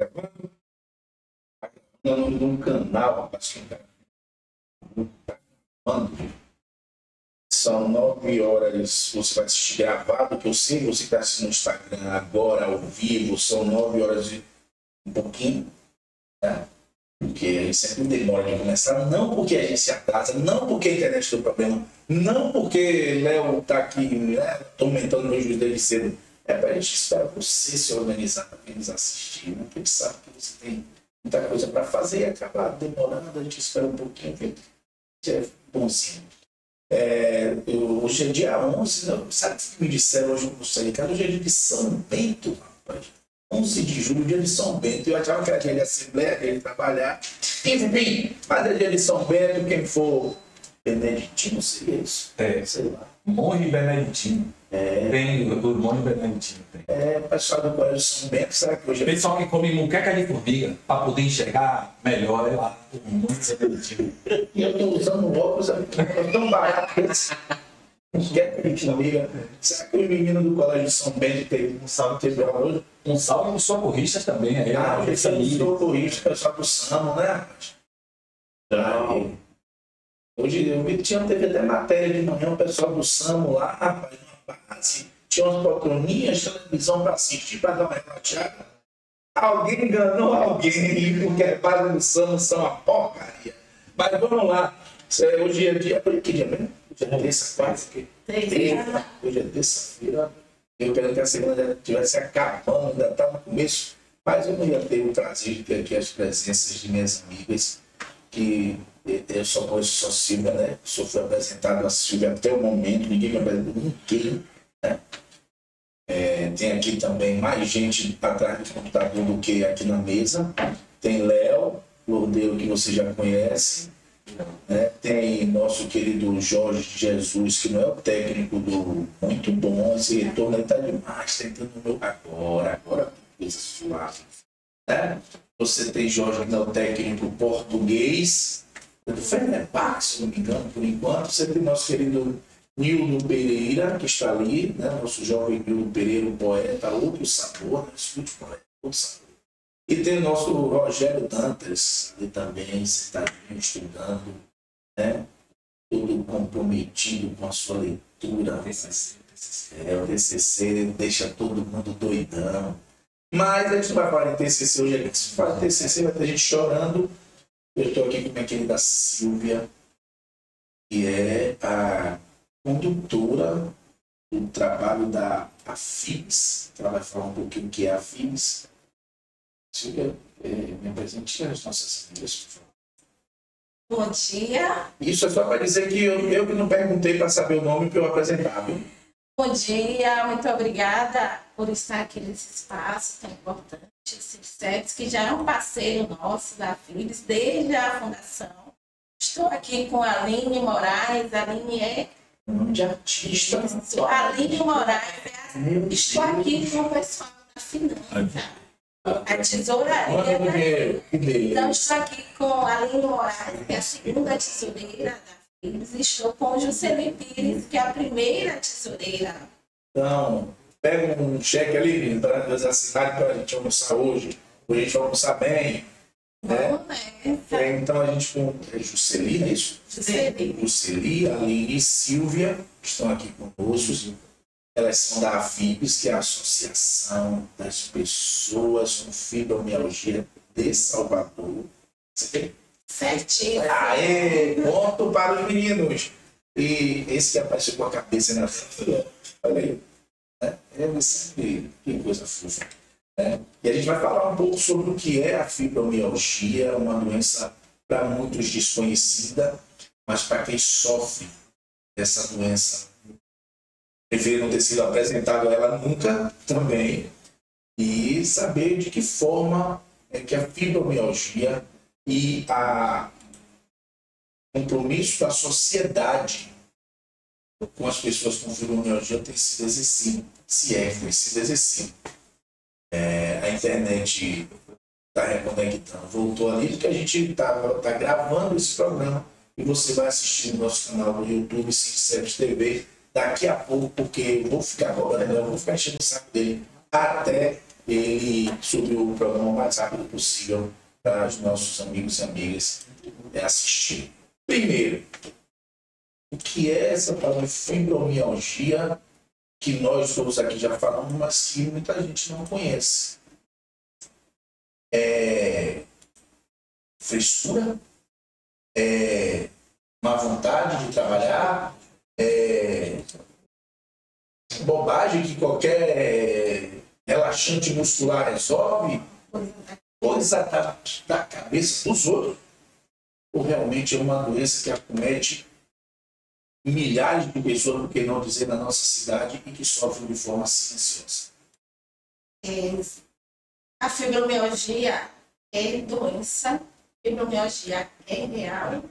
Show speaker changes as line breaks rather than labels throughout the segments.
É o nome de um canal, rapaz. São 9 horas, você vai assistir gravado, que eu sei, você que está assistindo no Instagram agora, ao vivo, são 9 horas e um pouquinho, né? Porque a gente sempre demora de começar, não porque a gente se atrasa, não porque a internet tem problema, não porque Léo está aqui, né, aumentando meu juízo desde cedo. É para a gente esperar você se organizar para eles assistirem, né? Porque a gente sabe que você tem muita coisa para fazer e acabar demorando, a gente espera um pouquinho, que é bonzinho. Hoje é dia 11, não, sabe o que me disseram hoje quando eu saí de casa? Hoje é dia de São Bento, rapaz. 11 de julho, dia de São Bento. Eu achava que era dia de Assembleia, dia de trabalhar. Enfim, mas é dia de São Bento, quem for beneditino, seria isso?
Sei lá. Monge beneditino. Tem o monge beneditino.
Pessoal do Colégio São Bento, será que hoje é...
Pessoal que come muqueca de formiga, para poder enxergar melhor, é lá. O monge beneditino.
E eu estou usando óculos, é tão barato esse. Muqueca de formiga. Será que o menino do Colégio São Bento teve um salve que teve hoje?
Um salve nos socorristas também.
Esse é o socorrista, pessoal do SAMO, né, rapaz? Hoje eu vi que teve até matéria de manhã, o pessoal do SAMO lá, rapaz, numa base, tinha umas poltroninhas de televisão para assistir, para dar uma relaxada. Alguém enganou alguém, porque a base do SAMO são uma porcaria. Mas vamos lá. Hoje é dia. Que dia mesmo? Hoje é terça, quase que. Hoje é terça-feira. Eu quero que a semana já estivesse acabando, ainda está no começo, mas eu não ia ter o prazer de ter aqui as presenças de minhas amigas, que eu só conheço Silvia, né? Só fui apresentado a Silvia até o momento, ninguém me apresentou, ninguém, né? Tem aqui também mais gente atrás do computador do que aqui na mesa. Tem Léo, Lordeiro, que você já conhece. Tem nosso querido Jorge Jesus, que não é o técnico do muito bom, esse retorno está demais, está entrando no meu agora coisa suave, né? Você tem Jorge, que não é o técnico português do Fenerbahçe, se não me engano, por enquanto. Você tem nosso querido Nildo Pereira, que está ali, né? Nosso jovem Nildo Pereira, um poeta, outro sabor, né? Escute poeta, outro sabor. E tem o nosso Rogério Dantas, ali também, sentadinho, estudando, né? Todo comprometido com a sua leitura. O TCC deixa todo mundo doidão. Mas a gente não vai falar de TCC hoje aqui. Se falar de TCC, vai ter gente chorando. Eu estou aqui com minha querida Silvia, que é a condutora do trabalho da AFIBS. Ela vai falar um pouquinho o que é a AFIBS. Silvia, me apresente as nossas amigas, por favor.
Bom dia.
Isso é só para dizer que eu que não perguntei para saber o nome para eu apresentar, viu?
Bom dia, muito obrigada por estar aqui nesse espaço tão importante, Cibsex, que já é um parceiro nosso da FIBS desde a fundação. Estou aqui com a Aline Moraes. A Aline é
nome de artista.
Aline Moraes. Estou aqui com o pessoal da finança. A tesouraria. Então, estou aqui com a Aline Moraes, que é a segunda tesoureira da FIBS. Estou com o Juscelino Pires, que é a primeira tesoureira.
Então, pega um cheque ali para nós assinarem para a gente almoçar hoje. Hoje a gente vai almoçar bem. Né? Então a gente com Juscelino, é isso? Juscelino, Aline e Silvia, que estão aqui conosco. Elas são da AFIBS, que é a Associação das Pessoas com Fibromialgia de Salvador. Você tem?
Certinho.
Aê, ponto para os meninos. E esse que apareceu com a cabeça na frente, olha aí. Que coisa fofa. E a gente vai falar um pouco sobre o que é a fibromialgia, uma doença para muitos desconhecida, mas para quem sofre dessa doença, prefiro não ter sido apresentado a ela nunca também, e saber de que forma é que a fibromialgia e o compromisso da sociedade com as pessoas com fibromialgia tem sido exercido, se é que tem sido exercido. A internet está reconectando, voltou ali, porque a gente está gravando esse programa e você vai assistir no nosso canal no YouTube, Cibsex TV, daqui a pouco, porque eu vou ficar cobrando, eu vou ficar enchendo o saco dele até ele sobre o programa o mais rápido possível para os nossos amigos e amigas assistirem. Primeiro, o que é essa palavra fibromialgia, que nós todos aqui já falamos, mas que muita gente não conhece? Frescura? Má vontade de trabalhar? Bobagem que qualquer relaxante muscular resolve? Coisa da cabeça dos outros? Ou realmente é uma doença que acomete milhares de pessoas, por que não dizer, na nossa cidade, e que sofrem de forma silenciosa?
A fibromialgia é doença, a fibromialgia é real,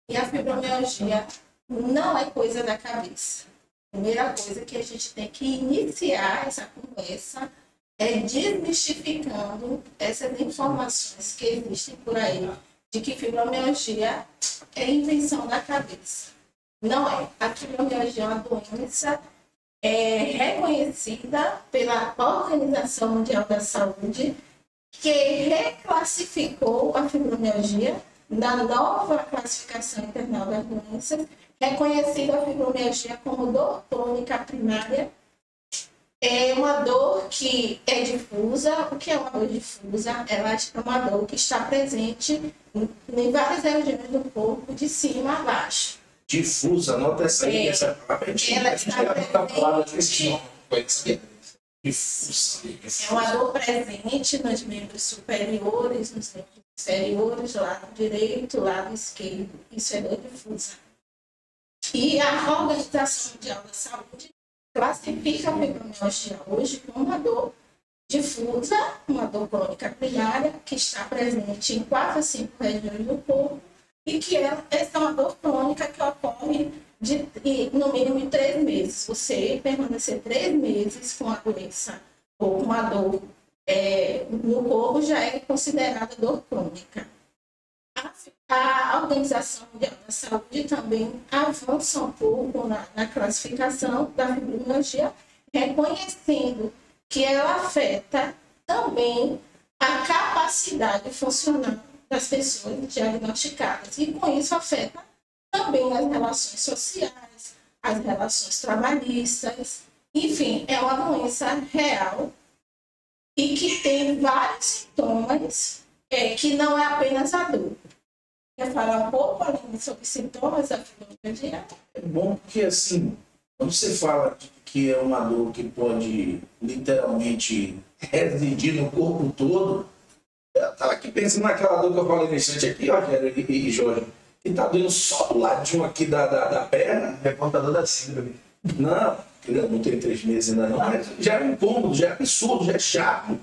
e a fibromialgia não é coisa da cabeça. A primeira coisa que a gente tem que iniciar essa conversa é desmistificando essas informações que existem por aí, de que fibromialgia é invenção da cabeça. Não é. A fibromialgia é uma doença reconhecida pela Organização Mundial da Saúde, que reclassificou a fibromialgia na nova classificação internacional das doenças, reconhecendo a fibromialgia como dor crônica primária. É uma dor que é difusa. O que é uma dor difusa? Ela é uma dor que está presente em várias regiões do corpo, de cima a baixo.
Difusa, anota essa aí, essa palavra.
Ela está presente.
Difusa.
É uma dor presente nos membros superiores, nos membros inferiores, lado direito, lado esquerdo. Isso é dor difusa. E a Organização Mundial da Saúde classifica a fibromialgia hoje como uma dor difusa, uma dor crônica primária, que está presente em 4 a 5 regiões do corpo, e que essa é uma dor crônica que ocorre no mínimo em 3 meses. Você permanecer 3 meses com a doença ou com uma dor no corpo já é considerada dor crônica. A Organização Mundial da Saúde também avança um pouco na classificação da fibromialgia, reconhecendo que ela afeta também a capacidade funcional das pessoas diagnosticadas. E com isso afeta também as relações sociais, as relações trabalhistas. Enfim, é uma doença real e que tem vários sintomas, que não é apenas a dor. Quer falar um pouco além sobre sintomas da fibromialgia?
É bom porque, assim, quando você fala que é uma dor que pode literalmente residir no corpo todo, eu estava aqui pensando naquela dor que eu falei no instante aqui, Rogério e Jorge, que está doendo só do ladinho aqui da perna.
Reportador da síndrome.
Não, eu não tenho 3 meses ainda não, mas já é um incômodo, já é absurdo, já é chato.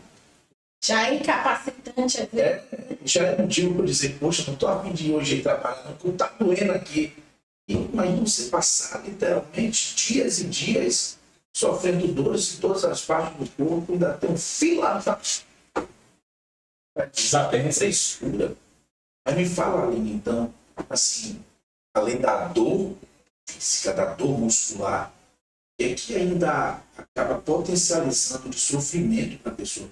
Já é incapacitante, às vezes.
Já é motivo para dizer, poxa, não estou a fim de ir hoje aí trabalhando, porque está doendo aqui. E imagina você passar literalmente dias e dias sofrendo dores em todas as partes do corpo, ainda tem um fila essa escura. Aí me fala, Aline, então, assim, além da dor física, da dor muscular, é que ainda acaba potencializando de sofrimento para a pessoa.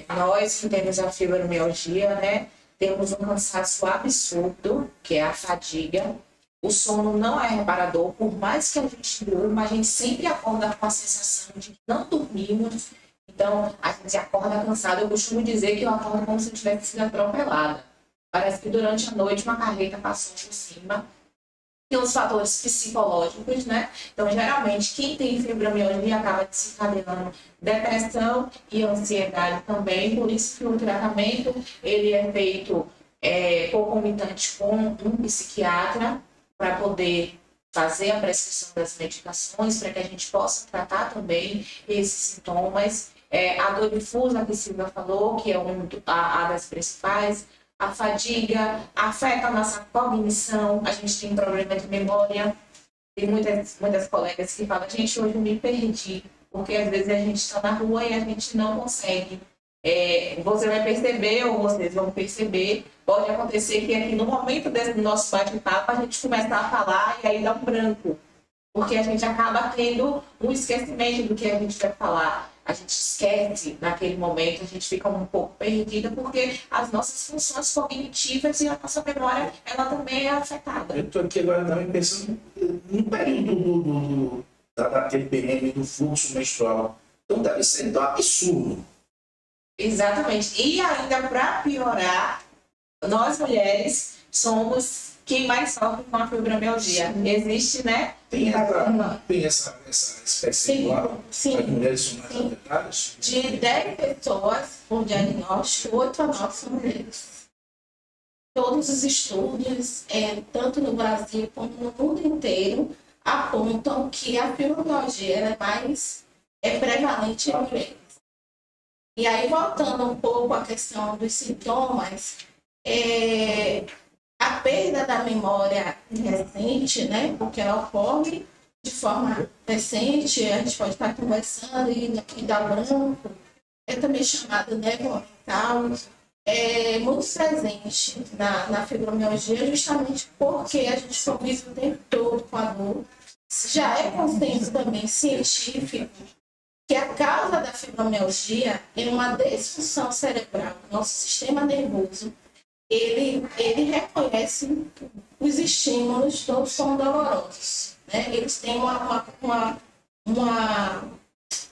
Nós que temos a fibromialgia, né, temos um cansaço absurdo, que é a fadiga. O sono não é reparador, por mais que a gente durma, a gente sempre acorda com a sensação de que não dormimos. Então, a gente acorda cansado. Eu costumo dizer que eu acordo como se eu tivesse sido atropelada. Parece que durante a noite uma carreta passou por cima. Tem os fatores psicológicos, né? Então, geralmente, quem tem fibromialgia acaba desencadeando depressão e ansiedade também. Por isso que o tratamento ele é feito concomitante com um psiquiatra para poder fazer a prescrição das medicações, para que a gente possa tratar também esses sintomas. A dor difusa, que a Silvia falou, que é a das principais. A fadiga afeta a nossa cognição, a gente tem problema de memória. Tem muitas colegas que falam, gente, hoje eu me perdi, porque às vezes a gente está na rua e a gente não consegue. Você vai perceber, ou vocês vão perceber, pode acontecer que aqui no momento desse nosso bate-papo a gente começa a falar e aí dá um branco. Porque a gente acaba tendo um esquecimento do que a gente vai falar. A gente esquece naquele momento, a gente fica um pouco perdida, porque as nossas funções cognitivas e a nossa memória, ela também é afetada.
Eu estou aqui agora também pensando no período da TPM, do fluxo menstrual. Então deve ser tão absurdo.
Exatamente. E ainda para piorar, nós mulheres somos quem mais sofre com a fibromialgia. Existe, né?
Tem essa espécie igual.
Sim.
As mulheres são mais afetadas.
De 10 pessoas por diagnóstico, 8 a 9 são mulheres. Todos os estudos, tanto no Brasil como no mundo inteiro, apontam que a fibromialgia é mais prevalente em mulheres. E aí, voltando um pouco à questão dos sintomas, a perda da memória recente, né, porque ela ocorre de forma recente, a gente pode estar conversando e dá branco, é também chamada névoa mental, é muito presente na fibromialgia, justamente porque a gente convive o tempo todo com a dor. Já é consenso também científico que a causa da fibromialgia é uma disfunção cerebral. Nosso sistema nervoso, ele reconhece os estímulos que são dolorosos, né? Eles têm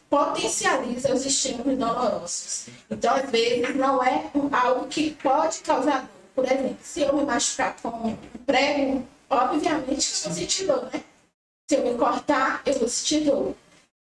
potencializa os estímulos dolorosos. Então, às vezes, não é algo que pode causar dor. Por exemplo, se eu me machucar com um prego, obviamente que eu vou sentir dor, né? Se eu me cortar, eu vou sentir dor.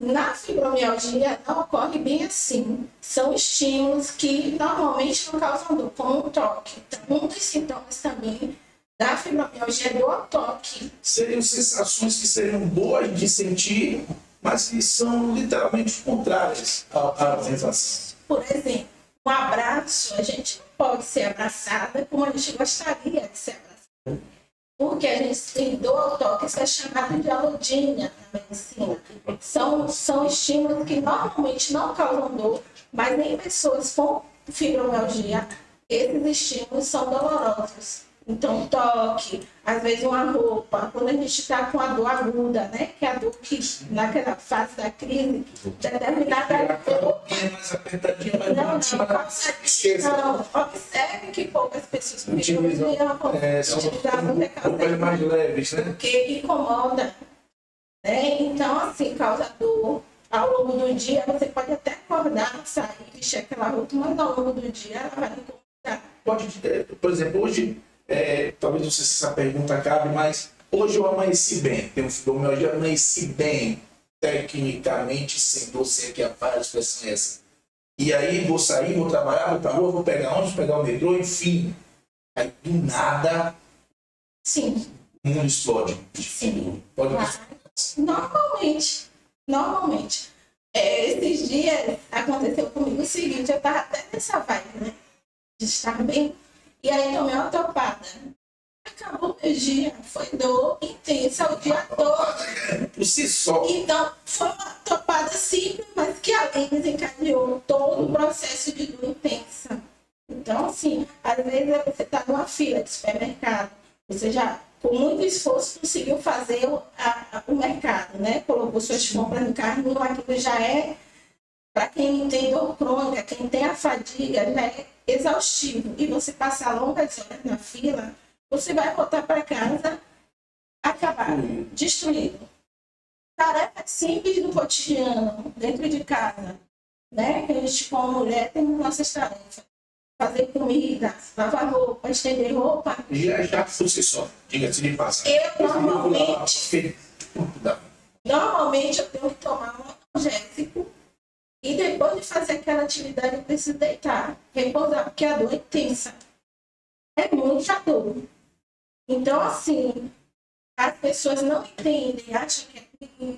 Na fibromialgia não ocorre bem assim. São estímulos que normalmente não causam dor, como um toque. Então, um dos sintomas também da fibromialgia é dor ao toque.
Seriam sensações que seriam boas de sentir, mas que são literalmente contrárias à sensação.
Por exemplo, um abraço, a gente não pode ser abraçada como a gente gostaria de ser abraçada. Porque a gente tem dor ao toque, isso é chamado de alodínia na medicina. São estímulos que normalmente não causam dor, mas em pessoas com fibromialgia, esses estímulos são dolorosos. Então, toque, às vezes uma roupa, quando a gente está com a dor aguda, né? Que é a dor que, naquela fase da crise, determinada roupa.
Mais apertadinha, mas
não, observe que poucas pessoas
utilizam roupas mais leves, né?
Porque incomoda. Né? Então, assim, causa dor. Ao longo do dia, você pode até acordar, sair, vestir aquela roupa, mas ao longo do dia ela vai incomodar.
Pode, por exemplo, hoje, talvez não sei se essa pergunta cabe, mas hoje eu amanheci bem, tenho fibromialgia, eu amanheci bem, tecnicamente, sem dor, sem que a expressão é essa. E aí vou sair, vou trabalhar, vou pra rua, vou pegar ônibus, pegar o metrô, enfim. Aí do nada,
sim,
o mundo explode.
Sim.
Pode
Normalmente. Esses dias aconteceu comigo o seguinte, eu estava até nessa vibe, né? De estar bem. E aí tomei uma topada. Acabou meu dia, foi dor intensa o dia todo.
Por si só.
Então, foi uma topada simples, mas que além desencadeou todo o processo de dor intensa. Então, assim, às vezes você está numa fila de supermercado, você já, com muito esforço, conseguiu fazer o mercado, né? Colocou suas compras no carrinho, aquilo já é, para quem tem dor crônica, quem tem a fadiga, já é exaustivo. E você passar longas horas na fila, você vai voltar para casa acabado, destruído. Tarefas simples do cotidiano, dentro de casa, né? Que a gente, como mulher, tem nossas tarefas. Fazer comida, lavar roupa, estender roupa.
Já por si só, diga-se de passagem.
Eu normalmente eu tenho que tomar um analgésico e depois de fazer aquela atividade eu preciso deitar, repousar, porque a dor é intensa. É muita dor. Então, assim, as pessoas não entendem, acham que é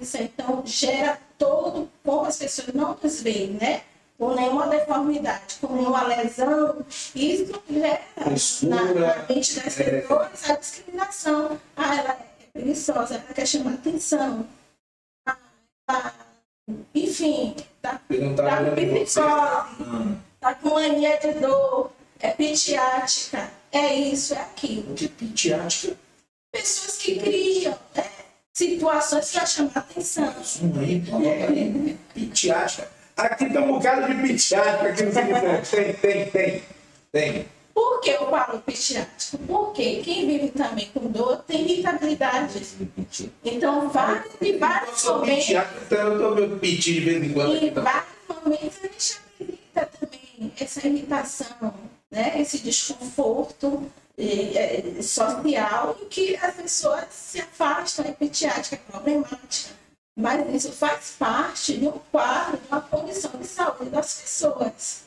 isso, então gera todo, como as pessoas não nos veem, né? Com nenhuma deformidade, com nenhuma lesão, isso gera na mente das pessoas a discriminação. Ah, ela é preguiçosa, ela quer chamar atenção. Enfim, tá com psicose, tá com mania de dor, é pitiática, é isso, é aquilo.
De pitiática?
Pessoas que criam, situações para chamar atenção.
Pitiática. Aqui tem um bocado de pitiática aqui no Felipe. Tem.
Por que eu falo pitiática? Porque quem vive também com dor tem irritabilidade. Então, vários momentos.
Eu tô meio piti de vez em quando.
Em vários momentos a gente irrita também essa irritação, né? Esse desconforto social em que as pessoas se afastam, é pitiática, é problemática. Mas isso faz parte de um quadro, de uma condição de saúde das pessoas.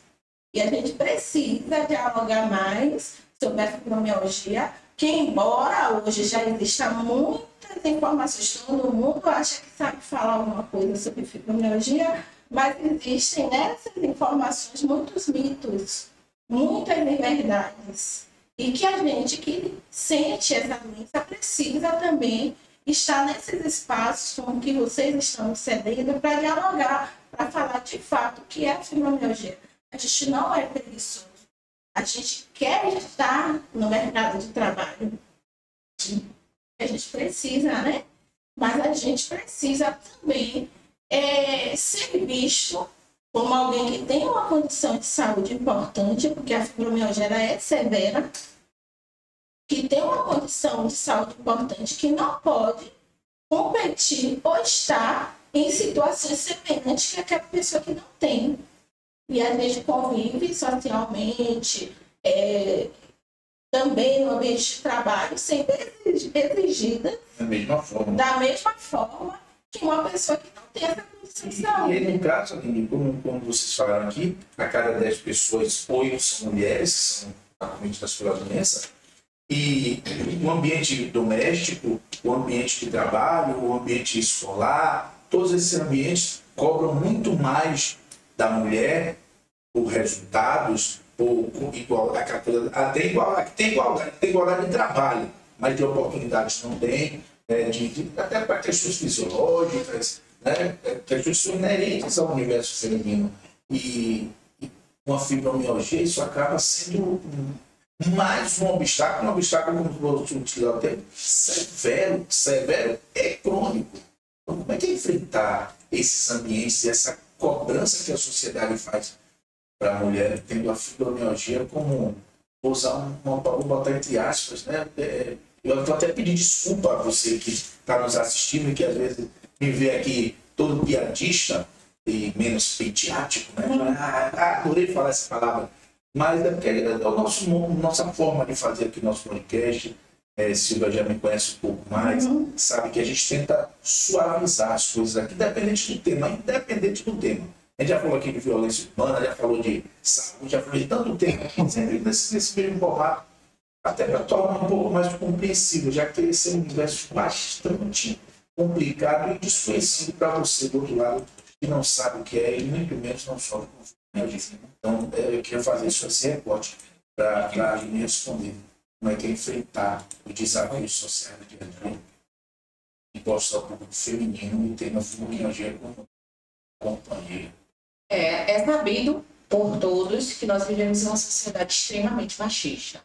E a gente precisa dialogar mais sobre a fibromialgia, que embora hoje já existam muitas informações, todo mundo acha que sabe falar alguma coisa sobre fibromialgia, mas existem nessas informações muitos mitos, muitas inverdades. E que a gente que sente essa doença precisa também estar nesses espaços como que vocês estão cedendo para dialogar, para falar de fato o que é a fibromialgia. A gente não é preguiçoso. A gente quer estar no mercado de trabalho. A gente precisa, né? Mas a gente precisa também ser visto como alguém que tem uma condição de saúde importante, porque a fibromialgia é severa, que tem uma condição de saúde importante, que não pode competir ou estar em situações semelhantes que aquela pessoa que não tem. E a gente convive socialmente, também no ambiente de trabalho, sendo exigida da mesma forma que uma pessoa que não tem essa condição de saúde.
E no caso, Aline, como vocês falaram aqui, a cada 10 pessoas, 8 são mulheres, que são acometidas pela doença. E o ambiente doméstico, o ambiente de trabalho, o ambiente escolar, todos esses ambientes cobram muito mais da mulher por resultados, por igualdade, até igualdade de trabalho, mas de oportunidades não tem, até para questões fisiológicas, né, questões inerentes ao universo feminino. E com a fibromialgia isso acaba sendo mais um obstáculo, como você utilizar o termo, severo e crônico. Então, como é que é enfrentar esses ambientes, essa cobrança que a sociedade faz para a mulher, tendo a fibromialgia como, vou botar entre aspas, né? Eu vou até pedir desculpa a você que está nos assistindo e que às vezes me vê aqui todo piadista e menos pediátrico, né? Adorei falar essa palavra. Mas é porque é a nossa forma de fazer aqui o nosso podcast. Silvia já me conhece um pouco mais, sabe que a gente tenta suavizar as coisas aqui, independente do tema. A gente já falou aqui de violência urbana, já falou de saúde, já falou de tanto tema, sempre nesse mesmo formato, até para tornar um pouco mais compreensível, já que esse é um universo bastante complicado e desconhecido para você do outro lado, que não sabe o que é e muito menos não sofre com fibromialgia. Então, eu queria fazer esse recorte para a gente responder como é que é enfrentar os desafios sociais de diante e mostrar o público feminino e ter a fibromialgia como companheira.
É sabido por todos que nós vivemos em uma sociedade extremamente machista.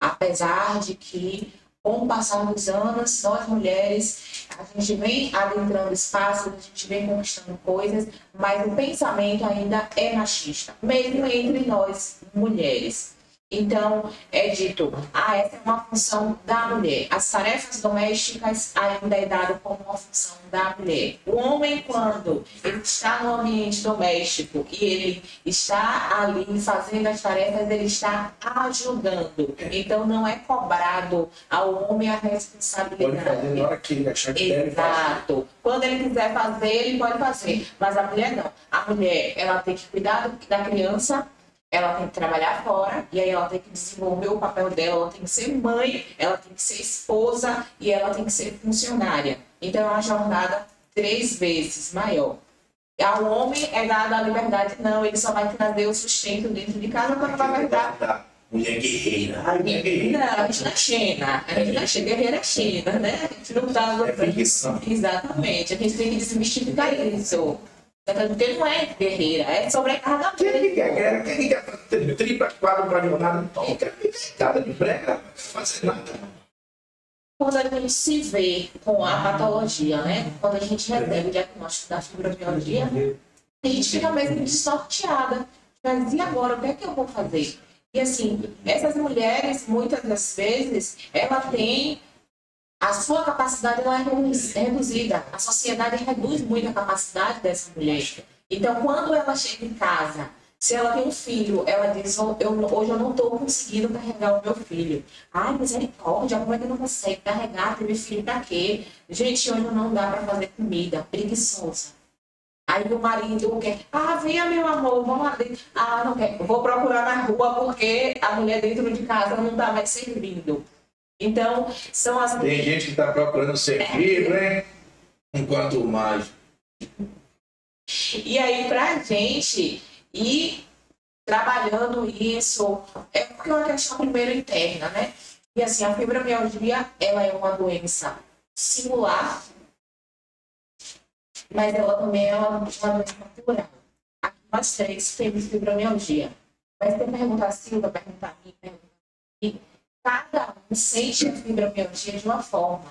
Apesar de que, com o passar dos anos, nós mulheres, a gente vem adentrando espaços, a gente vem conquistando coisas, mas o pensamento ainda é machista, mesmo entre nós mulheres. Então, é dito, essa é uma função da mulher. As tarefas domésticas ainda é dado como uma função da mulher. O homem, quando ele está no ambiente doméstico e ele está ali fazendo as tarefas, ele está ajudando. Então, não é cobrado ao homem a responsabilidade.
Pode fazer na hora que ele achar que deve fazer.
Exato. Quando ele quiser fazer, ele pode fazer. Mas a mulher não. A mulher, ela tem que cuidar da criança, ela tem que trabalhar fora, e aí ela tem que desenvolver o papel dela, ela tem que ser mãe, ela tem que ser esposa e ela tem que ser funcionária. Então é uma jornada 3 vezes maior. Ao homem é dada a liberdade, não, ele só vai trazer o sustento dentro de casa quando vai dar.
Mulher guerreira.
Não, a gente não é Xena. A gente não é guerreira é Xena, né? A gente não tá... Exatamente, a gente tem que desmistificar isso. Porque não é guerreira, é sobrecarga.
Quem quer ter tripla, quadro para jornada, não quer ficar de brega, não fazer nada.
quando a gente se vê com a patologia, né? Quando a gente recebe o diagnóstico da fibromialgia, a gente fica mesmo desnorteada. Mas e agora? O que é que eu vou fazer? E assim, essas mulheres, muitas das vezes, ela tem... A sua capacidade ela é reduzida. A sociedade reduz muito a capacidade dessa mulher. Então, quando ela chega em casa, se ela tem um filho, ela diz, hoje eu não estou conseguindo carregar o meu filho. Ai, misericórdia, como é que não consegue carregar? Teve filho pra quê? Gente, hoje não dá para fazer comida, preguiçosa. Aí o marido quer, venha meu amor, vamos lá dentro. Não quer, vou procurar na rua porque a mulher dentro de casa não está mais servindo. Então, são as...
Tem gente que está procurando servir, né? Enquanto mais.
E aí, pra gente ir trabalhando isso, é porque é uma questão primeiro interna, né? E assim, a fibromialgia, ela é uma doença singular, mas ela também é uma doença natural. Aqui nós três temos fibromialgia. Mas tem perguntar a Silva, perguntar a mim, perguntar a mim. Cada um sente a fibromialgia de uma forma.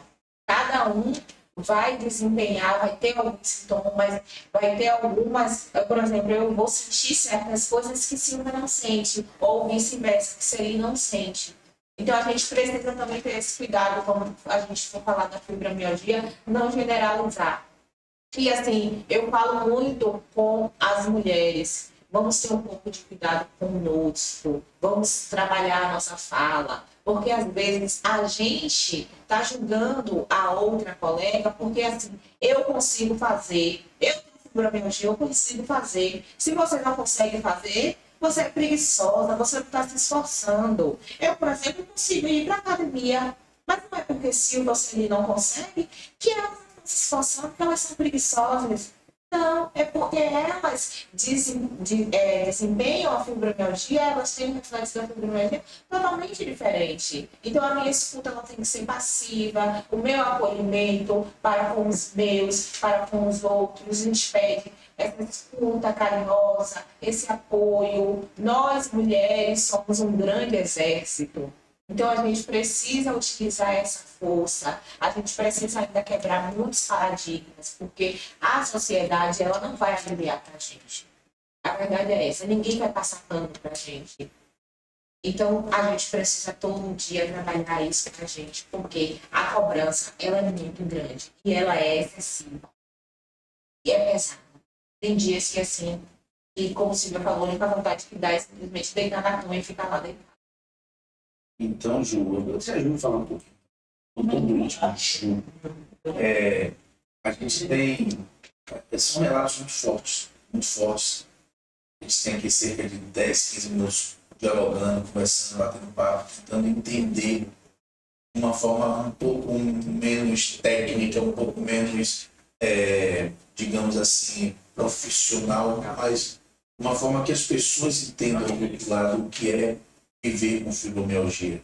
Cada um vai desempenhar, vai ter alguns sintomas, vai ter algumas... Por exemplo, eu vou sentir certas coisas que Silva não sente, ou vice-versa, que Celine não sente. Então, a gente precisa também ter esse cuidado, quando a gente for falar da fibromialgia, não generalizar. E assim, eu falo muito com as mulheres, vamos ter um pouco de cuidado conosco, vamos trabalhar a nossa fala, porque às vezes a gente está julgando a outra colega, porque assim, eu consigo fazer, eu tenho fibromialgia, eu consigo fazer. Se você não consegue fazer, você é preguiçosa, você não está se esforçando. Eu, por exemplo, consigo ir para a academia, mas não é porque se você não consegue, que elas não estão se esforçando, porque elas são preguiçosas. Não, é porque elas desempenham a fibromialgia, elas têm um reflexo da fibromialgia totalmente diferente. Então, a minha escuta ela tem que ser passiva, o meu acolhimento para com os meus, para com os outros, a gente pede essa escuta carinhosa, esse apoio. Nós, mulheres, somos um grande exército. Então, a gente precisa utilizar essa força, a gente precisa ainda quebrar muitos paradigmas, porque a sociedade ela não vai aliviar para a gente. A verdade é essa, ninguém vai passar pano para a gente. Então, a gente precisa todo dia trabalhar isso para a gente, porque a cobrança ela é muito grande e ela é excessiva. E é pesada. Tem dias que assim, e como o Silvia falou, a única vontade que dá é simplesmente deitar na cama e ficar lá deitado.
Então, Ju, você ajuda a falar um pouquinho. Todo isso, Ju. A gente tem... São relatos muito fortes, muito fortes. A gente tem aqui cerca de 10, 15 minutos dialogando, conversando, batendo papo, tentando entender de uma forma um pouco menos técnica, um pouco menos, digamos assim, profissional, mas de uma forma que as pessoas entendam do lado o que é viver com fibromialgia.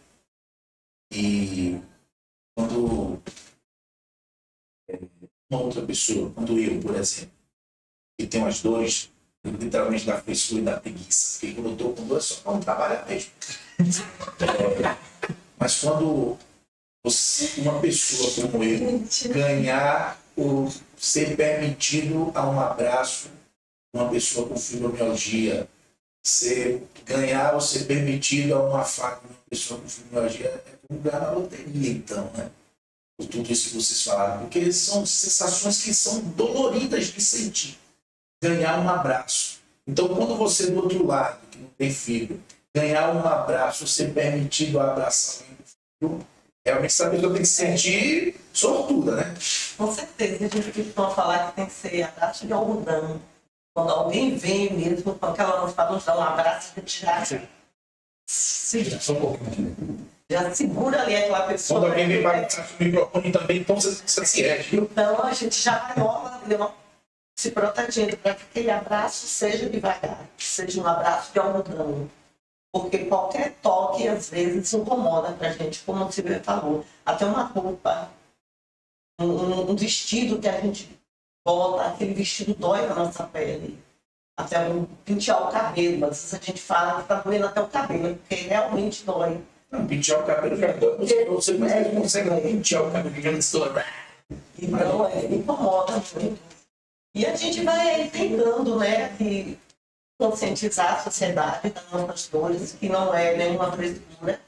E quando uma outra pessoa, quando eu, por exemplo, que tenho as dores, literalmente da frescura e da preguiça, porque quando eu estou com dor é só não trabalhar mesmo. Mas quando uma pessoa como eu ganhar ou ser permitido a um abraço, uma pessoa com fibromialgia, ganhar ou ser permitido a um afago de uma pessoa com fibromialgia é como ganhar na loteria, então, né? Por tudo isso que vocês falaram, porque são sensações que são doloridas de sentir. Ganhar um abraço. Então, quando você do outro lado, que não tem filho, ganhar um abraço, ser permitido a abraçar alguém do filho, realmente essa pessoa tem que se sentir sortuda, né?
Com certeza, a gente costuma falar que tem que ser abraço de algodão. Quando alguém vem mesmo com aquela mão para nos dar um abraço, tirar.
Só um pouquinho.
Já segura ali aquela pessoa.
Quando alguém vem para o microfone também, então você se ergue.
Então a gente já vai logo se protegendo para que aquele abraço seja devagar, seja um abraço de algodão. Porque qualquer toque, às vezes, incomoda para a gente, como o Silvia falou. Até uma roupa, um vestido que a gente bota, aquele vestido dói na nossa pele. Até pentear o cabelo. Às vezes a gente fala que está doendo até o cabelo, porque realmente dói.
Não, pentear o cabelo já dói. Você consegue pentear o cabelo já estourar.
Então, incomoda muito. E a gente vai tentando, né, de conscientizar a sociedade das nossas dores, que não é nenhuma frescura,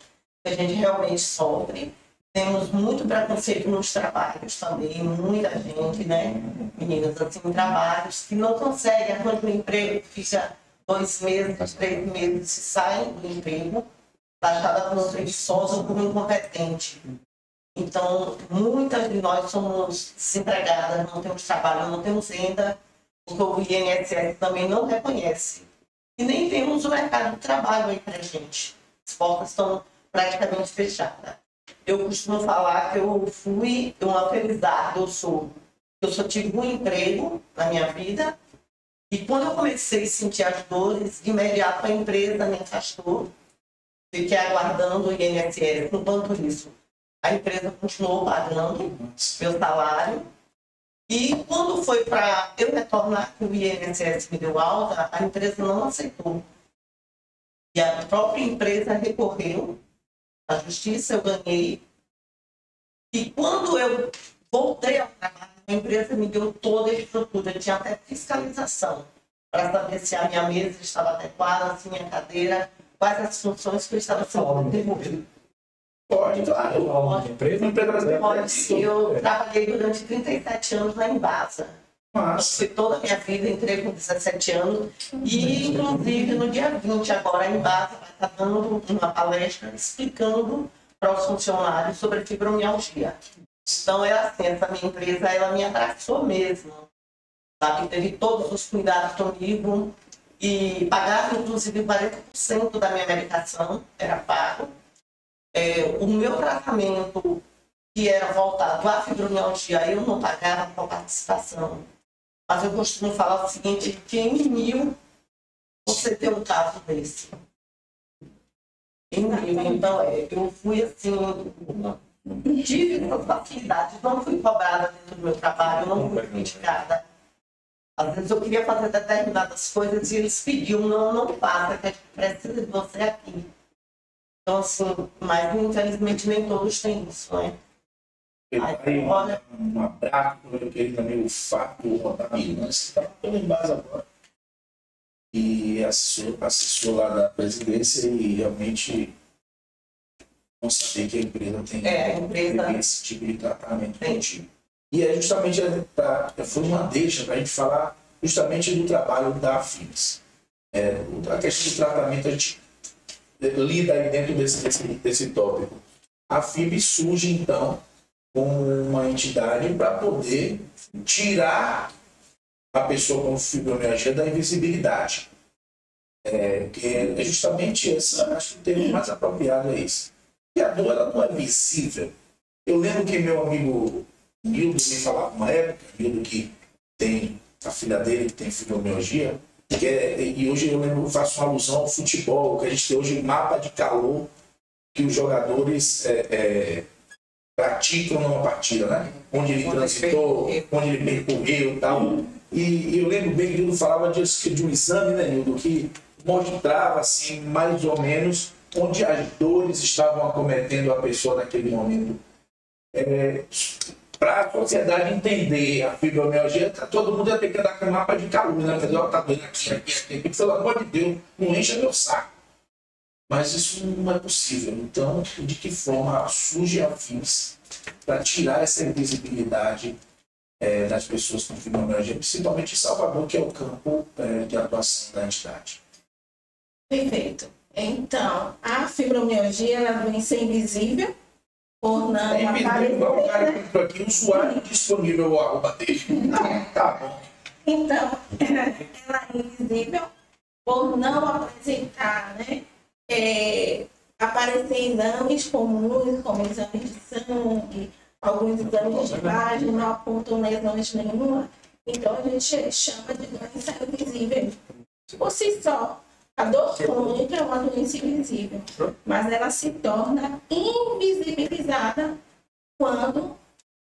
que a gente realmente sofre. Temos muito preconceito nos trabalhos também, muita gente, né, meninas, assim, em trabalhos que não conseguem, arranjar um emprego, fica 2 meses, 3 meses, se saem do emprego, taxada como preguiçosa ou como incompetente. Então, muitas de nós somos desempregadas, não temos trabalho, não temos renda, porque o INSS também não reconhece. E nem temos o mercado de trabalho aí para a gente. As portas estão praticamente fechadas. Eu costumo falar que eu fui uma felizarda, eu só tive um emprego na minha vida, e quando eu comecei a sentir as dores, de imediato a empresa me afastou, fiquei aguardando o INSS. Enquanto isso, a empresa continuou pagando meu salário. E quando foi para eu retornar, que o INSS me deu alta, a empresa não aceitou. E a própria empresa recorreu à justiça, eu ganhei. E quando eu voltei ao trabalho, a empresa me deu toda a estrutura, tinha até fiscalização, para saber se a minha mesa estava adequada, se minha cadeira, quais as funções que eu estava sendo desenvolvida.
Pode, claro.
Pode.
Empresa?
Eu trabalhei durante 37 anos na Embasa.
Mas,
Fui toda a minha vida, entrei com 17 anos. E, inclusive, no dia 20 agora, a Embasa vai estar dando uma palestra explicando para os funcionários sobre a fibromialgia. Então, é assim, essa minha empresa, ela me abraçou mesmo. Sabe? Teve todos os cuidados comigo e pagava, inclusive, 40% da minha medicação, era pago. O meu tratamento, que era voltado à fibromialgia, eu não pagava com participação. Mas eu costumo falar o seguinte, que em 1000 você tem um caso desse. Em 1000, então eu fui assim, tive essas facilidades, não fui cobrada dentro do meu trabalho, não fui criticada. Às vezes eu queria fazer determinadas coisas e eles pediam, não faça, que a gente precisa de você aqui. Então, assim, mas infelizmente nem todos têm isso, né?
olha, um abraço para o meu querido amigo Fábio Rotamino, que está pela Embasa agora. E assessor lá da presidência e realmente não sabia que a empresa tem esse tipo de tratamento contigo. E é justamente foi uma deixa para a gente falar justamente do trabalho da FIBS. A questão do tratamento a gente lida aí dentro desse tópico. A FIBS surge então como uma entidade para poder tirar a pessoa com fibromialgia da invisibilidade. Que é justamente essa, acho que o termo mais apropriado é esse. E a dor ela não é visível. Eu lembro que meu amigo Nildo me falava uma época, Nildo que tem a filha dele que tem fibromialgia, e hoje eu faço uma alusão ao futebol, que a gente tem hoje um mapa de calor que os jogadores praticam numa partida, né? Onde ele transitou, onde ele percorreu e tal. E eu lembro bem que Nildo falava de um exame, né, Nildo, que mostrava assim, mais ou menos onde as dores estavam acometendo a pessoa naquele momento. Para a sociedade entender a fibromialgia, todo mundo ia ter que andar com um mapa de calor, né? Quer dizer, tá doendo aqui. Pelo amor de Deus, não encha meu saco. Mas isso não é possível. Então, de que forma surge a FIBS para tirar essa invisibilidade das pessoas com fibromialgia, principalmente em Salvador, que é o campo de atuação da entidade?
Perfeito. Então, a fibromialgia ela vem ser invisível por não aparecer.
O cara que entrou aqui, o usuário disponível o arroba dele. Tá bom.
Então, ela é invisível por não apresentar, né? Aparecer exames comuns, como exames de sangue, alguns exames de imagem, não apontam lesões nenhuma. Então, a gente chama de doença invisível. Por si só, a dor crônica é uma doença invisível, mas ela se torna invisibilizada quando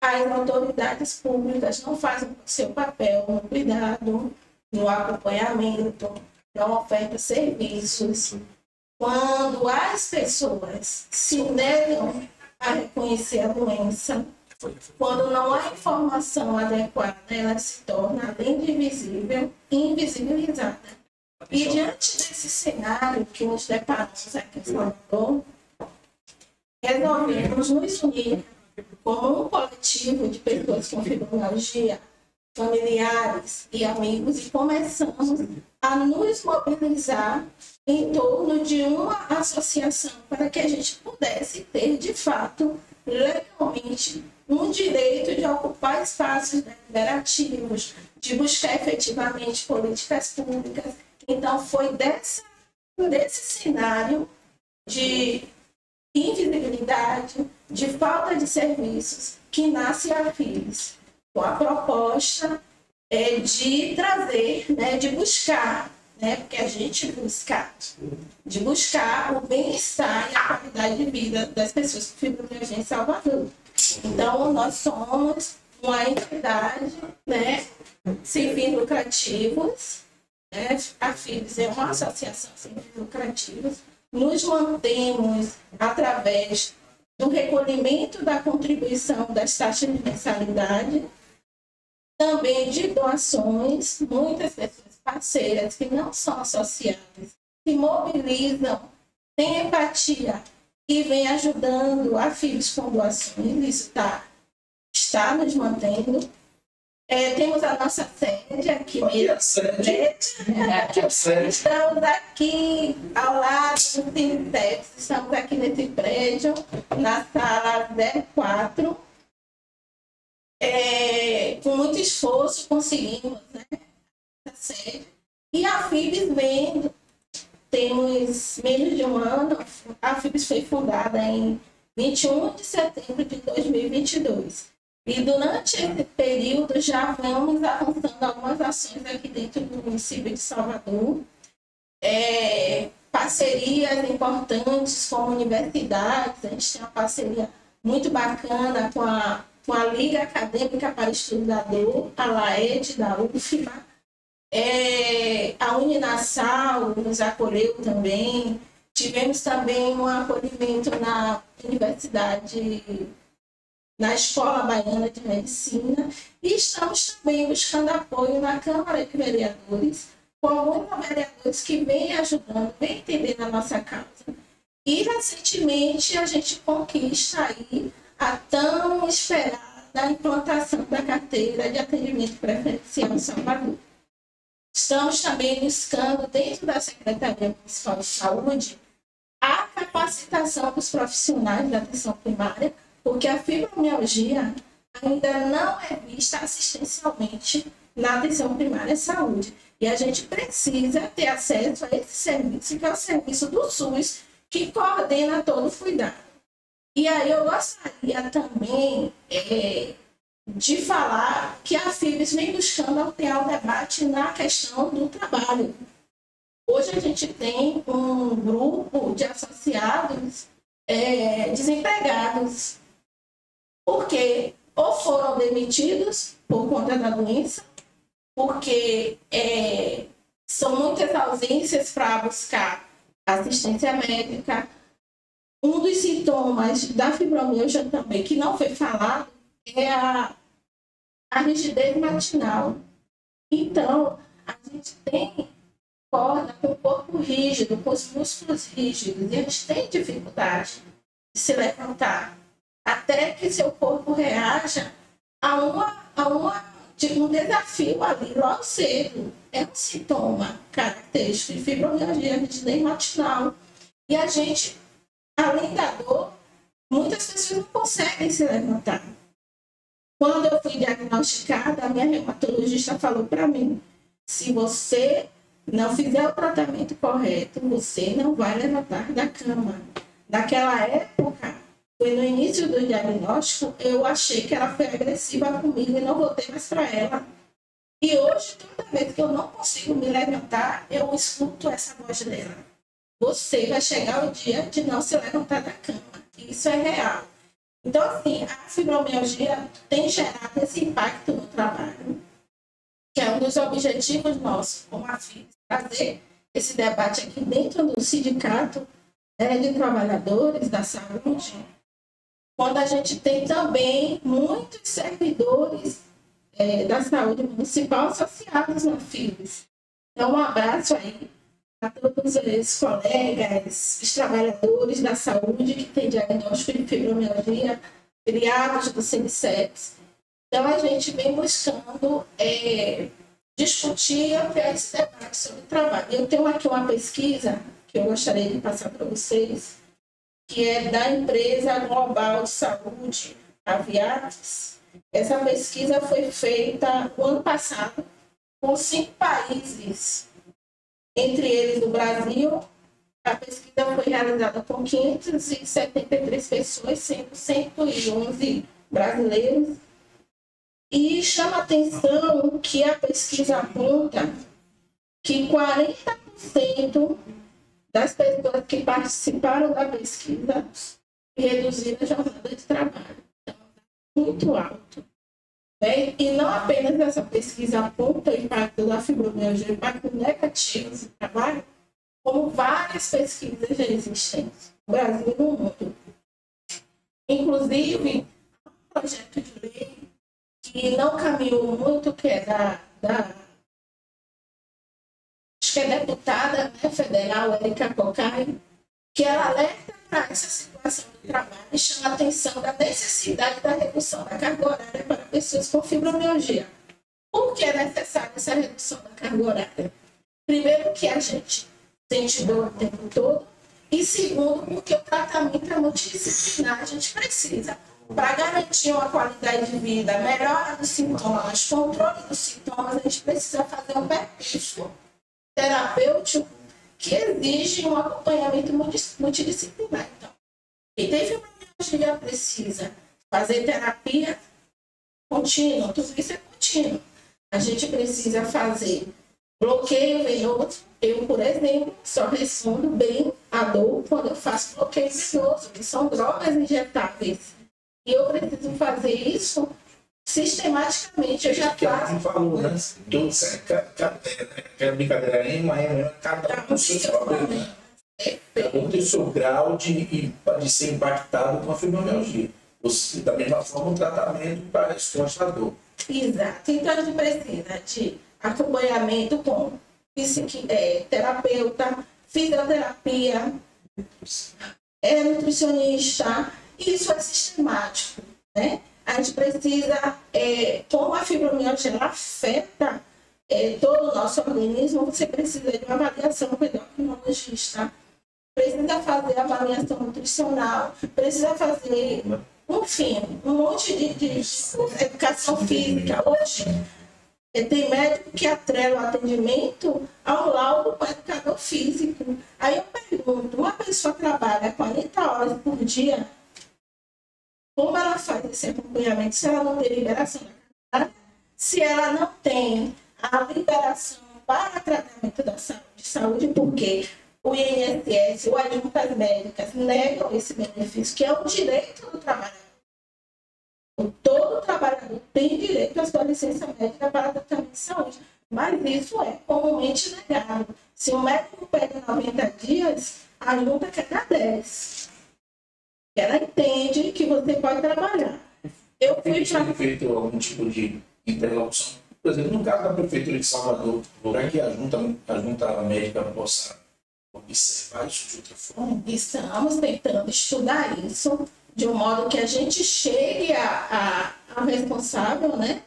as autoridades públicas não fazem o seu papel no cuidado, no acompanhamento, não ofertam serviços. quando as pessoas se negam a reconhecer a doença, quando não há informação adequada, ela se torna, além de invisível, invisibilizada. E diante desse cenário que nos deparamos aqui em Salvador, resolvemos nos unir como um coletivo de pessoas com fibromialgia, familiares e amigos, e começamos a nos mobilizar em torno de uma associação para que a gente pudesse ter, de fato, legalmente, um direito de ocupar espaços deliberativos, de buscar efetivamente políticas públicas. Então, foi desse cenário de invisibilidade, de falta de serviços, que nasce a FIBS, com a proposta de trazer, de buscar, porque a gente busca, de buscar o bem-estar e a qualidade de vida das pessoas com fibromialgia em Salvador. Então, nós somos uma entidade, sem fins lucrativos, a FIBS é uma associação sem fins lucrativos. Nos mantemos através do recolhimento da contribuição das taxas de mensalidade, também de doações. Muitas pessoas parceiras que não são associadas se mobilizam, têm empatia e vêm ajudando a FIBS com doações. Isso está nos mantendo. Temos a nossa sede aqui mesmo. Estamos aqui ao lado do Sintex, estamos aqui nesse prédio, na sala 04. Com muito esforço conseguimos essa sede. E a FIBS vem, temos menos de um ano, a FIBS foi fundada em 21 de setembro de 2022. E durante esse período já vamos avançando algumas ações aqui dentro do município de Salvador. Parcerias importantes com universidades. A gente tem uma parceria muito bacana com a Liga Acadêmica para Estudador, a LAED da UFMA. A Uninasal nos acolheu também. Tivemos também um acolhimento na universidade, na Escola Baiana de Medicina, e estamos também buscando apoio na Câmara de Vereadores, com alguns vereadores que vêm ajudando, vêm entendendo a nossa causa. E, recentemente, a gente conquista aí a tão esperada implantação da carteira de atendimento preferencial em Salvador. Estamos também buscando, dentro da Secretaria Municipal de Saúde, a capacitação dos profissionais da atenção primária, porque a fibromialgia ainda não é vista assistencialmente na atenção primária à saúde. E a gente precisa ter acesso a esse serviço, que é o serviço do SUS, que coordena todo o cuidado. E aí eu gostaria também de falar que a FIBS vem buscando ampliar o debate na questão do trabalho. Hoje a gente tem um grupo de associados desempregados, porque ou foram demitidos por conta da doença, porque são muitas ausências para buscar assistência médica. Um dos sintomas da fibromialgia também, que não foi falado, é a rigidez matinal. Então, a gente acorda com o corpo rígido, com os músculos rígidos, e a gente tem dificuldade de se levantar, até que seu corpo reaja a um desafio ali logo cedo. É um sintoma característico de fibromialgia, rigidez matinal. E a gente, além da dor, muitas pessoas não conseguem se levantar. Quando eu fui diagnosticada, a minha reumatologista falou para mim: se você não fizer o tratamento correto, você não vai levantar da cama. Naquela época, foi no início do diagnóstico, eu achei que ela foi agressiva comigo e não voltei mais para ela. E hoje, toda vez que eu não consigo me levantar, eu escuto essa voz dela: você vai chegar o dia de não se levantar da cama. Isso é real. Então, assim, a fibromialgia tem gerado esse impacto no trabalho, que é um dos objetivos nossos, como a FIBS, trazer esse debate aqui dentro do sindicato de trabalhadores da saúde, quando a gente tem também muitos servidores da saúde municipal associados na FIBS. Então, um abraço aí a todos os colegas, os trabalhadores da saúde que têm diagnóstico de fibromialgia, filiados do Sindiceps. Então, a gente vem buscando discutir e ampliar esse debate sobre trabalho. Eu tenho aqui uma pesquisa que eu gostaria de passar para vocês, que é da empresa global de saúde, a Viatis. Essa pesquisa foi feita no ano passado com 5 países, entre eles o Brasil. A pesquisa foi realizada com 573 pessoas, sendo 111 brasileiros. E chama atenção que a pesquisa aponta que 40% das pessoas que participaram da pesquisa reduziram a jornada de trabalho. Então, muito alto. E não apenas essa pesquisa aponta o impacto da fibromialgia, o impacto negativo do trabalho, como várias pesquisas já existem no Brasil e no mundo. Inclusive, um projeto de lei que não caminhou muito, que é acho que é deputada federal, Érica Cocai, que ela alerta para essa situação do trabalho e chama a atenção da necessidade da redução da carga horária para pessoas com fibromialgia. Por que é necessária essa redução da carga horária? Primeiro, que a gente sente dor o tempo todo, e segundo, porque o tratamento é multidisciplinar. A gente precisa, para garantir uma qualidade de vida, melhora dos sintomas, controle dos sintomas, a gente precisa fazer um percurso terapêutico que exige um acompanhamento multidisciplinar. Então, quem tem fibromialgia precisa fazer terapia contínua, tudo isso é contínuo. A gente precisa fazer bloqueio venoso. Eu, por exemplo, só respondo bem a dor quando eu faço bloqueio venoso, que são drogas injetáveis. E eu preciso fazer isso sistematicamente. Eu já faço.
Falou, né? Aquela brincadeira aí, mas cada um com seus problemas. Cada um tem o seu grau de ser impactado com a fibromialgia. Da mesma forma, um tratamento para a resposta à dor.
Exato. Então, a gente precisa de acompanhamento com terapeuta, fisioterapia, nutricionista. Isso é sistemático, né? A gente precisa, como a fibromialgia afeta todo o nosso organismo, você precisa de uma avaliação com o endocrinologista, precisa fazer avaliação nutricional, precisa fazer, enfim, um monte de educação física. Hoje, tem médico que atrela o atendimento ao laudo com o educador físico. Aí eu pergunto, uma pessoa trabalha 40 horas por dia, como ela faz esse acompanhamento se ela não tem liberação da carga, se ela não tem a liberação para tratamento de saúde, porque o INSS, o Juntas Médicas negam esse benefício, que é um direito do trabalhador. Todo trabalhador tem direito à sua licença médica para tratamento de saúde, mas isso é comumente negado. Se o médico pede 90 dias, a junta quer dar 10. Ela entende que você pode trabalhar. Eu fui para...
feito algum tipo de interlocução. Por exemplo, no caso da Prefeitura de Salvador, para que a junta médica possa observar isso de outra forma?
Estamos tentando estudar isso de um modo que a gente chegue ao responsável, né?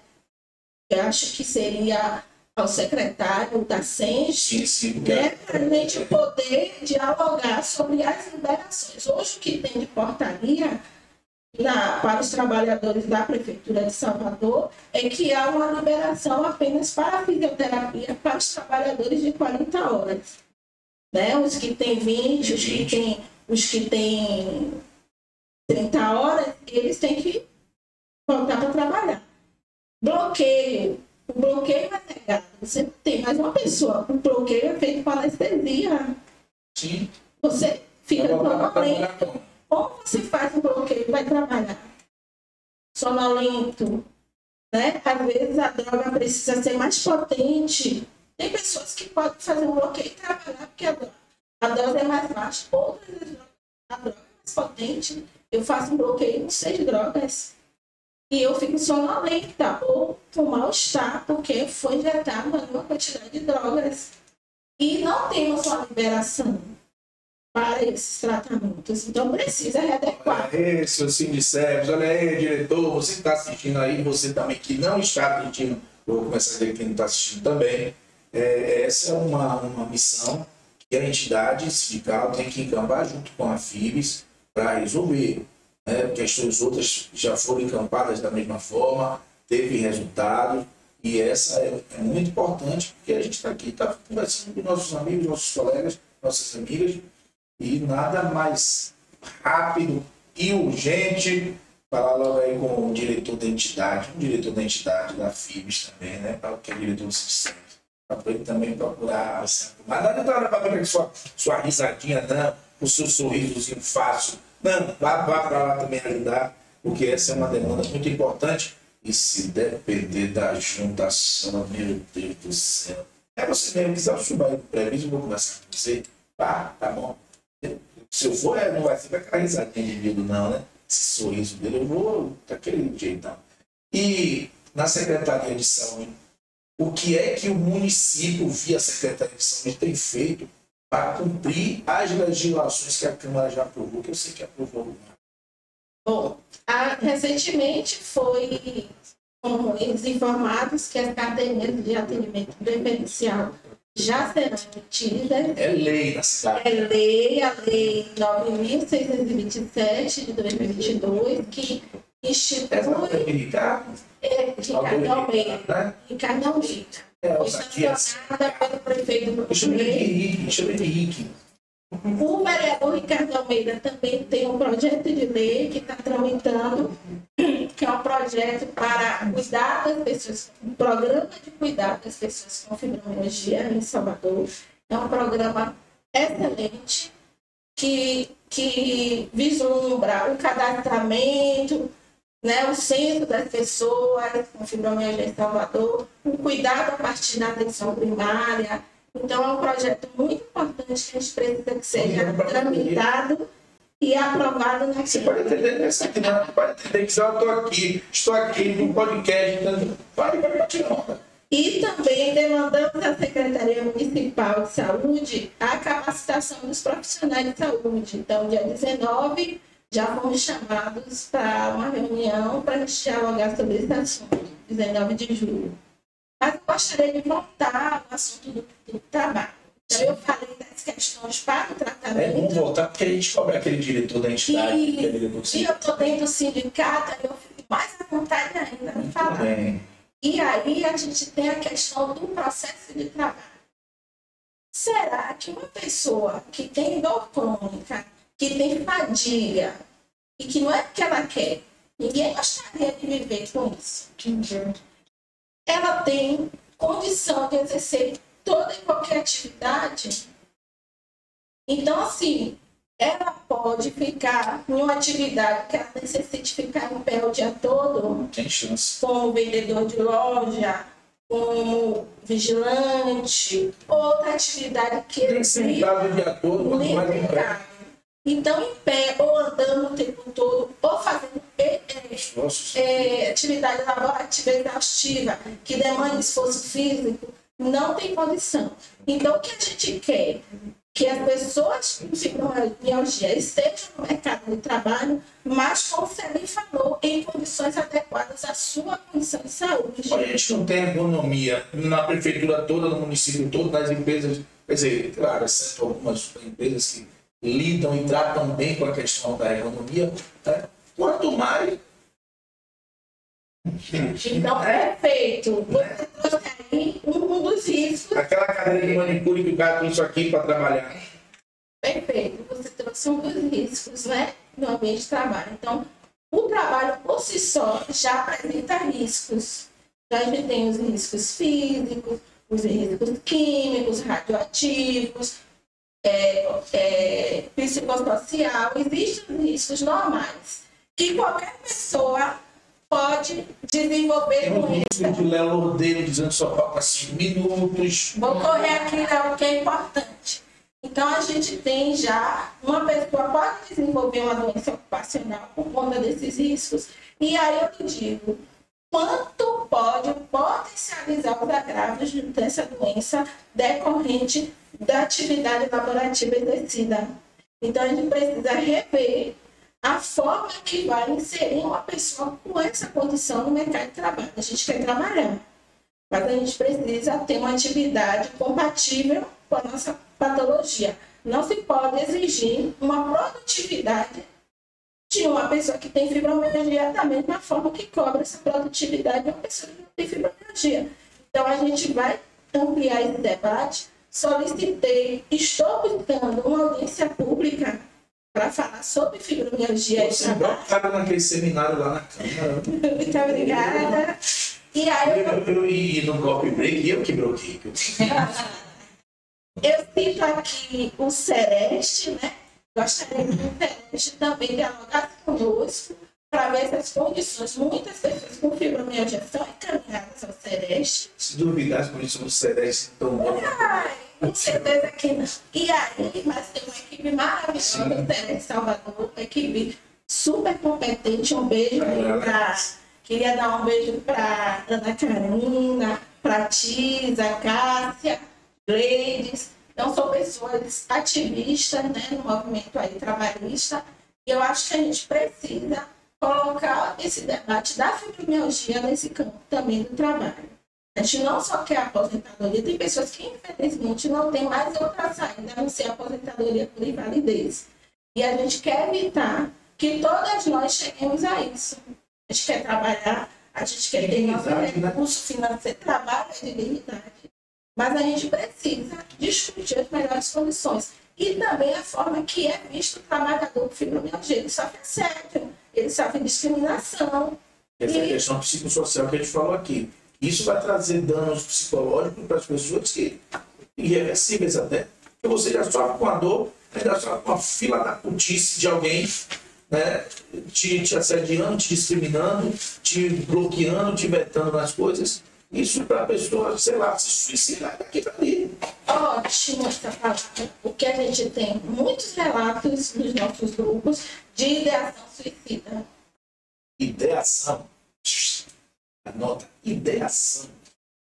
Eu acho que seria ao secretário da SENS, né, para a gente poder dialogar sobre as liberações. Hoje, o que tem de portaria para os trabalhadores da Prefeitura de Salvador é que há uma liberação apenas para a fisioterapia para os trabalhadores de 40 horas. Né? Os que têm 20, os que têm 30 horas, eles têm que voltar para trabalhar. Bloqueio. O bloqueio é negado. Você não tem mais uma pessoa. O bloqueio é feito com anestesia.
Sim.
Você fica sonolento. Como você faz um bloqueio? Vai trabalhar. Sonolento. Né? Às vezes a droga precisa ser mais potente Tem pessoas que podem fazer um bloqueio e trabalhar porque a dose é mais baixa, outras a droga é mais potente. Eu faço um bloqueio com 6 drogas e eu fico sonolenta ou com mal-estar porque foi injetado uma quantidade de drogas. E não temos uma liberação para esses tratamentos, então precisa readequar.
Olha aí, seu Cine Sérgio, olha aí, diretor, você que está assistindo aí, você também que não está assistindo, vou começar a dizer que não está assistindo também, essa é uma missão que a entidade sindical tem que encampar junto com a FIBS para resolver. Né? Questões outras já foram encampadas da mesma forma, teve resultado, e essa é muito importante, porque a gente está aqui, está conversando com nossos amigos, nossos colegas, nossas amigas, e nada mais rápido e urgente falar logo aí com o diretor da entidade, da FIBS também, né? Para o que é diretor do Sindicato, para ele também procurar. Mas não adianta para ver sua risadinha, não, o seu sorrisozinho fácil. Não, vá para lá também ajudar, porque essa é uma demanda muito importante. E se depender da juntação, meu Deus do céu. É você mesmo, quiser subar aí no previsto, eu vou conversar com você. Tá bom. Se eu for, não vai ser aquela risadinha de vidro, não, né? Esse sorriso dele, eu vou daquele jeitão. E na Secretaria de Saúde, o que é que o município, via Secretaria de Saúde, tem feito para cumprir as legislações que a Câmara já aprovou, que eu sei que aprovou.
Bom, recentemente foram eles informados que as cadeias de atendimento preferencial já serão emitidas.
É lei na cidade.
É lei, a Lei 9.627 de 2022, que institui...
Ricardo
Almeida. Ricardo Almeida. Foi sancionada pelo prefeito do
Chama de Henrique.
O vereador Ricardo Almeida também tem um projeto de lei que está tramitando, que é um projeto para cuidar das pessoas, um programa de cuidar das pessoas com fibromialgia em Salvador. É um programa excelente que vislumbra o cadastramento, né, o censo das pessoas com fibromialgia em Salvador, o cuidado a partir da atenção primária. Então, é um projeto muito importante que a gente precisa que seja tramitado e aprovado na
Você pode entender nessa aqui, não pode entender que eu estou aqui no podcast, pode continuar.
E também demandamos à Secretaria Municipal de Saúde a capacitação dos profissionais de saúde. Então, dia 19, já fomos chamados para uma reunião para a gente dialogar sobre esse assunto, 19 de julho. Mas eu gostaria de voltar ao assunto do trabalho. Então, eu falei das questões para o tratamento.
Vamos voltar, porque a gente cobra aquele diretor da entidade.
E eu estou dentro do sindicato, aí eu fico mais à vontade ainda de falar. E aí a gente tem a questão do processo de trabalho. Será que uma pessoa que tem dor crônica, que tem fadiga, e que não é porque ela quer, ninguém gostaria de viver com isso? Ela tem condição de exercer toda e qualquer atividade? Então, assim, ela pode ficar em uma atividade que ela necessite ficar em pé o dia todo?
Tem chance.
Como vendedor de loja, como vigilante, outra atividade que
ele sentado o dia todo, mas em pé.
Então, em pé, ou andando o tempo todo, ou fazendo atividade laborativa exaustiva, que demanda esforço físico, não tem condição. Então, o que a gente quer? Que as pessoas com fibromialgia estejam no mercado de trabalho, mas, como você me falou, em condições adequadas à sua condição de saúde.
A gente não tem ergonomia na prefeitura toda, no município todo, nas empresas, quer dizer, claro, exceto algumas empresas que lidam e tratam bem com a questão da ergonomia, né? Quanto mais...
Então, perfeito. Você trouxe aí um dos riscos.
Aquela cadeira de manicure que o cara trouxe aqui para trabalhar.
Perfeito. Você trouxe um dos riscos, né, no ambiente de trabalho. Então, o trabalho por si só já apresenta riscos. Então, a gente tem os riscos físicos, os riscos químicos, radioativos, psicossocial. Existem os riscos normais que qualquer pessoa pode desenvolver
Tem um
doença.
vídeo de Léo Lourdeiro dizendo que só falta 5 minutos.
Vou correr aqui, Léo, que é importante. Então, a gente tem já, uma pessoa pode desenvolver uma doença ocupacional por conta desses riscos. E aí eu te digo, quanto pode potencializar os agravos dessa doença decorrente da atividade laborativa exercida. Então, a gente precisa rever a forma que vai inserir uma pessoa com essa condição no mercado de trabalho. A gente quer trabalhar, mas a gente precisa ter uma atividade compatível com a nossa patologia. Não se pode exigir uma produtividade de uma pessoa que tem fibromialgia da mesma forma que cobra essa produtividade de uma pessoa que não tem fibromialgia. Então, a gente vai ampliar esse debate. Estou buscando uma audiência pública para falar sobre fibromialgia.
Você estava naquele seminário lá na Câmara.
Muito obrigada. E aí
E no coffee break, eu que bloqueei.
eu cito aqui o Sereste, né? Gostaria que o Sereste também dialogasse conosco para ver essas condições. Muitas pessoas com fibromialgia são encaminhadas ao Sereste.
Se duvidar, as condições do Celeste estão boas.
Com certeza que não. E aí, mas tem uma equipe maravilhosa do Sereste Salvador, uma equipe super competente. Um beijo aí para... Queria dar um beijo para Ana Carolina, para Tisa, Cássia, Gleides. Então, são pessoas ativistas, né, no movimento aí trabalhista. E eu acho que a gente precisa colocar esse debate da fibromialgia nesse campo também do trabalho. A gente não só quer aposentadoria, tem pessoas que, infelizmente, não tem mais outra saída a não ser aposentadoria por invalidez. E a gente quer evitar que todas nós cheguemos a isso. A gente quer trabalhar, a gente quer ter nosso recurso financeiro, trabalho é dignidade. Mas a gente precisa discutir as melhores condições. E também a forma que é visto o trabalhador com fibromialgia. Ele sofre assédio, ele sofre discriminação.
Essa questão psicossocial que a gente falou aqui. Isso vai trazer danos psicológicos para as pessoas que irreversíveis até. Porque você já sofre com a dor, já sofre com a fila da putice de alguém, né, te assediando, te discriminando, te bloqueando, te vetando nas coisas. Isso para a pessoa, sei lá, se suicidar daqui para ali.
Ótimo essa palavra, porque a gente tem muitos relatos nos nossos grupos de ideação suicida.
Ideação. Anota, ideação.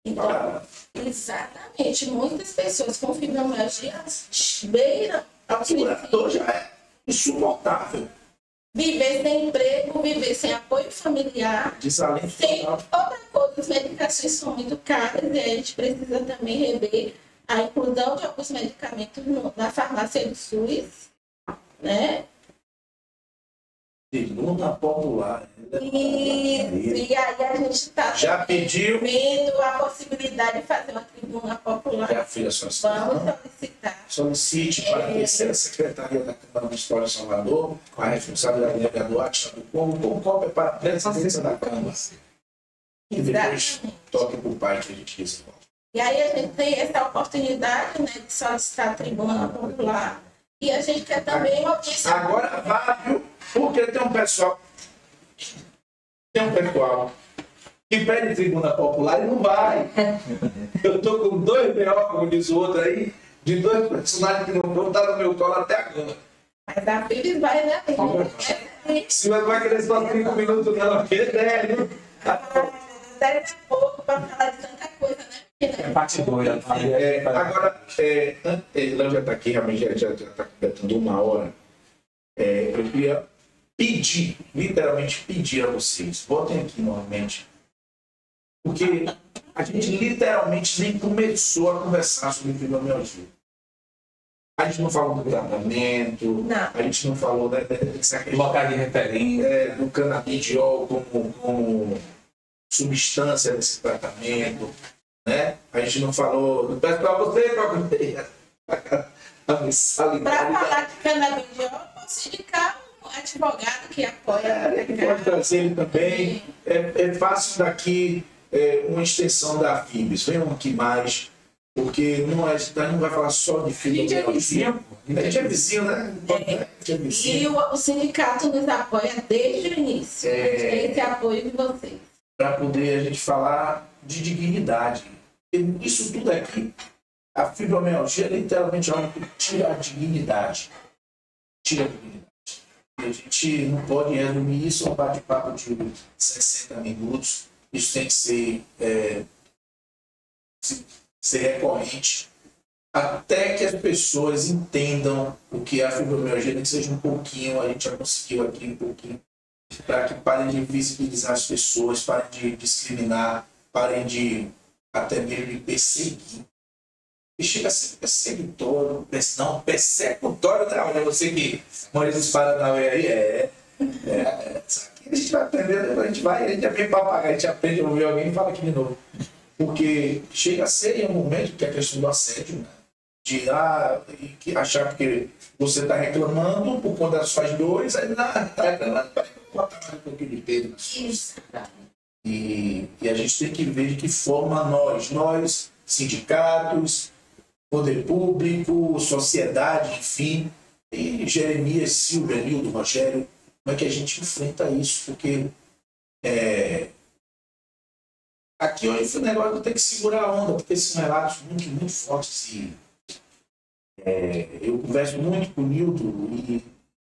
Então, exatamente, muitas pessoas com fibromialgia beiram ao
O curador
suicídio.
já é insuportável.
Viver sem emprego, viver sem apoio familiar.
Desalento
Sem
total.
outra coisa, as medicações são muito caras e a gente precisa também rever a inclusão de alguns medicamentos na farmácia do SUS, né?
Tribuna Popular.
E aí a gente está
Já pediu?
vendo a possibilidade de fazer uma tribuna popular.
É a filha sua.
Vamos solicitar.
Solicite para a terceira Secretaria da Câmara Municipal de Salvador, com a responsabilidade do vereador Atila do Povo, com cópia para a presidência da Câmara. E depois toque para o pai que a gente desenvolve.
E aí a gente tem essa oportunidade, né, de solicitar a tribuna popular. E a gente quer também uma audiência.
Agora vai, viu? Porque tem um pessoal que pede tribuna popular e não vai. Eu estou com 2 B.O., como diz o outro aí, de 2 personagens que não vão estar no meu colo até agora.
Mas a Pires vai, né?
Se não vai querer só 5 minutos, não, porque é, viu?
Deve ter pouco para falar de tanta coisa, né?
É parte 2.
Agora, Léo já está aqui, realmente já está completando 1 hora. Eu queria pedir, literalmente pedir a vocês, votem aqui novamente, porque a gente literalmente nem começou a conversar sobre fibromialgia. A gente não falou do tratamento,
Não.
a gente não falou dessa questão
Local de referência.
do canabidiol como substância desse tratamento, né? A gente não falou do pessoal, você a mensalidade.
Para falar de canabidiol, eu posso indicar um advogado que apoia.
Pode trazer ele também. É fácil daqui uma extensão da FIBS. Venham aqui mais. Porque não a gente não vai falar só de
A gente é
fibromialgia.
vizinho.
A gente é vizinho, né? A gente é vizinho.
E o sindicato nos apoia desde o início. Tem esse apoio de vocês.
Para poder a gente falar de dignidade. Porque isso tudo aqui, a fibromialgia literalmente é algo que tira a dignidade. Tira a dignidade. E a gente não pode resumir isso a um bate-papo de 60 minutos. Isso tem que ser recorrente até que as pessoas entendam o que é a fibromialgia, nem que seja um pouquinho, a gente já conseguiu aqui um pouquinho, para que parem de visibilizar as pessoas, parem de discriminar, parem de até mesmo de perseguir. E chega a ser perseguitório, não, persecutório, não, olha, você que mora dos Paranauê aí, isso aqui a gente vai aprendendo, a gente é bem papagaio, a gente aprende a ouvir alguém e fala aqui de novo. Porque chega a ser em um momento que é a questão do assédio, né? De achar que você está reclamando por conta das suas dores, aí está reclamando para botar mais um pouquinho de peso nas suas. E a gente tem que ver de que forma nós, sindicatos, poder público, sociedade, enfim, e Jeremias, Silvia, Nildo, Rogério, como é que a gente enfrenta isso? Porque aqui hoje foi um negócio que tem que segurar a onda, porque esses relatos muito, muito fortes. Eu converso muito com o Nildo e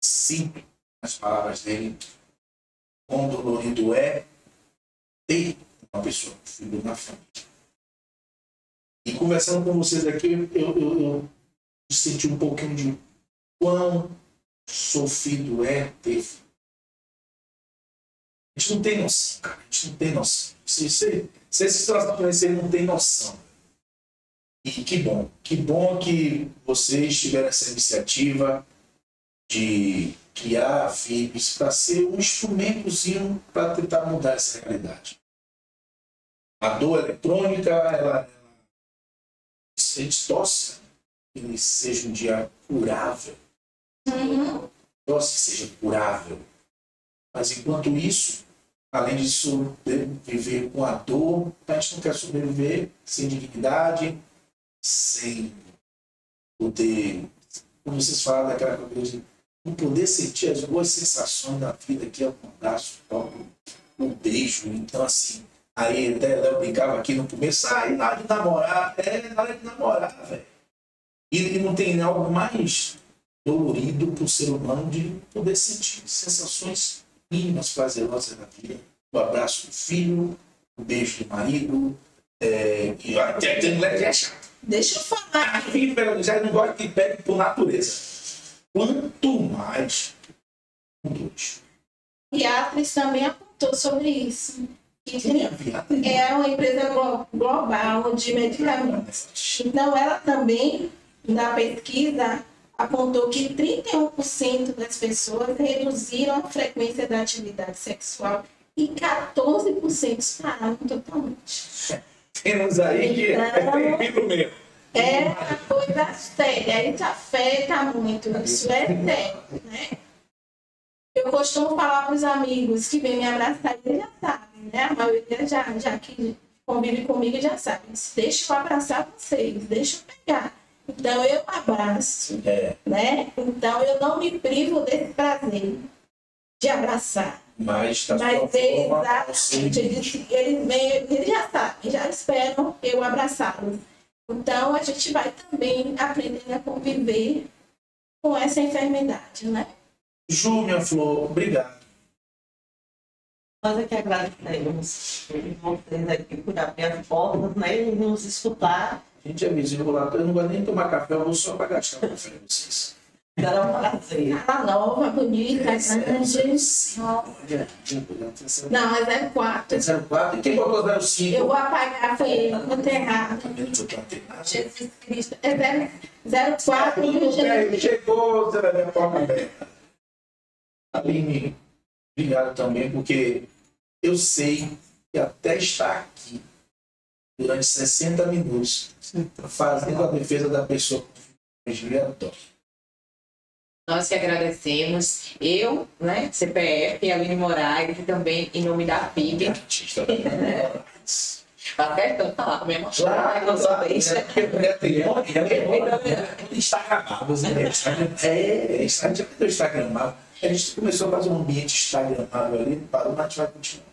sinto as palavras dele quão dolorido ter uma pessoa com filho na família. E conversando com vocês aqui, eu senti um pouquinho de quão sofrido ter filho. A gente não tem noção, cara. A gente não tem noção. Se esse situação conhecer, não tem noção. E que bom que vocês tiveram essa iniciativa de criar a FIBS para ser um instrumentozinho para tentar mudar essa realidade. A dor eletrônica, a gente torce que ele seja um dia curável. Torce que seja curável. Mas enquanto isso, além disso, viver com a dor, a gente não quer sobreviver sem dignidade, sem poder, como vocês falam daquela coisa de não poder sentir as boas sensações da vida, que é o abraço, o beijo. Então, assim, aí até Léo brincava aqui no começo, na hora de namorar, na hora de namorar, velho. E não tem algo mais dolorido para o ser humano de poder sentir sensações mínimas, prazerosas na vida. O abraço do filho, o beijo do marido, e olha, tem mulher que é chata.
Deixa eu falar.
Já não gosta que pegue por natureza. Quanto mais com dois.
Beatriz também apontou sobre isso. É uma empresa global de medicamentos. Então, ela também, na pesquisa, apontou que 31% das pessoas reduziram a frequência da atividade sexual e 14% pararam totalmente.
Temos aí que é filho mesmo.
É uma coisa séria, isso afeta muito, isso é sério, né? Eu costumo falar para os amigos que vêm me abraçar, eles já sabem, né? A maioria já que convive comigo já sabe. Deixa eu abraçar vocês, deixa eu pegar. Então eu abraço, né? Então eu não me privo desse prazer de abraçar.
Mas
exatamente, eles já sabem, já esperam eu abraçá-los. Então a gente vai também aprendendo a conviver com essa enfermidade, né?
Ju, minha flor, obrigado.
Nós é que agradecemos vocês aqui por abrir as portas, né, e nos escutar.
A gente é vizinho lá, eu não vou nem tomar café, eu vou só para gastar o café de vocês.
Será um prazer.
Ela nova, bonita, grande. Não, é 04.
É 04? E quem botou 05?
Eu vou apagar, foi ele, muito errado. Jesus Cristo. É 04.
Chegou, você vai ver a porta aberta. Aline, obrigado também, porque eu sei que até estar aqui durante 60 minutos fazendo a defesa da pessoa com adoro.
Nós que agradecemos, eu, né, CPF, Aline Moraes, e também em nome da FIB. Até então tá lá com a minha mão.
Instagramável, né?
A gente aprendeu Instagramável. A gente começou a fazer um ambiente Instagramável ali, parou, mas a gente vai continuar.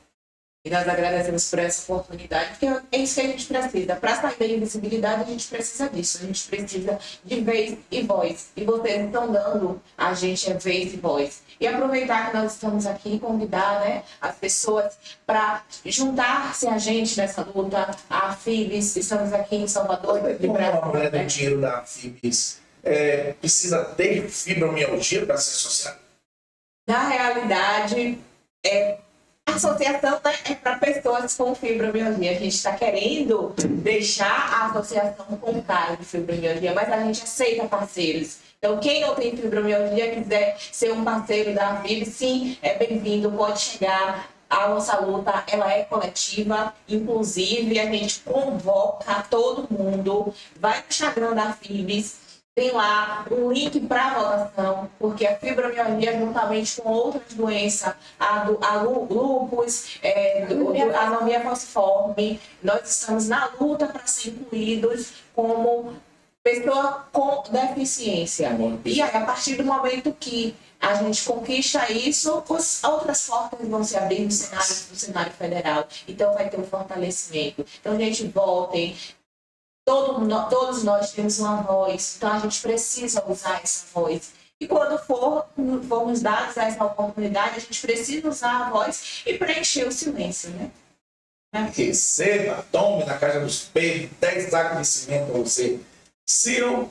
E nós agradecemos por essa oportunidade, porque é isso que a gente precisa. Para sair da invisibilidade, a gente precisa disso. A gente precisa de vez e voz. E vocês estão dando a gente vez e voz. E aproveitar que nós estamos aqui, convidar, né, as pessoas para juntar-se a gente nessa luta. A FIBS, estamos aqui em Salvador.
Como a mulher do dinheiro da FIBS precisa ter fibromialgia para ser associada?
Na realidade, a associação, né, é para pessoas com fibromialgia. A gente está querendo deixar a associação com cara de fibromialgia, mas a gente aceita parceiros. Então, quem não tem fibromialgia, quiser ser um parceiro da FIB, sim, é bem-vindo, pode chegar. A nossa luta, ela é coletiva, inclusive a gente convoca todo mundo, vai no Instagram da FIBS, tem lá um link para votação, porque a fibromialgia, juntamente com outras doenças, a lúpus, a anemia falciforme, nós estamos na luta para ser incluídos como pessoa com deficiência. E aí, a partir do momento que a gente conquista isso, outras portas vão se abrir no cenário federal. Então, vai ter um fortalecimento. Então, gente, votem. Todos nós temos uma voz, então a gente precisa usar essa voz. E quando formos dados essa oportunidade, a gente precisa usar a voz e preencher o silêncio, né?
Receba, tome na caixa dos peitos, 10 sacos de cimento para você. Ciro,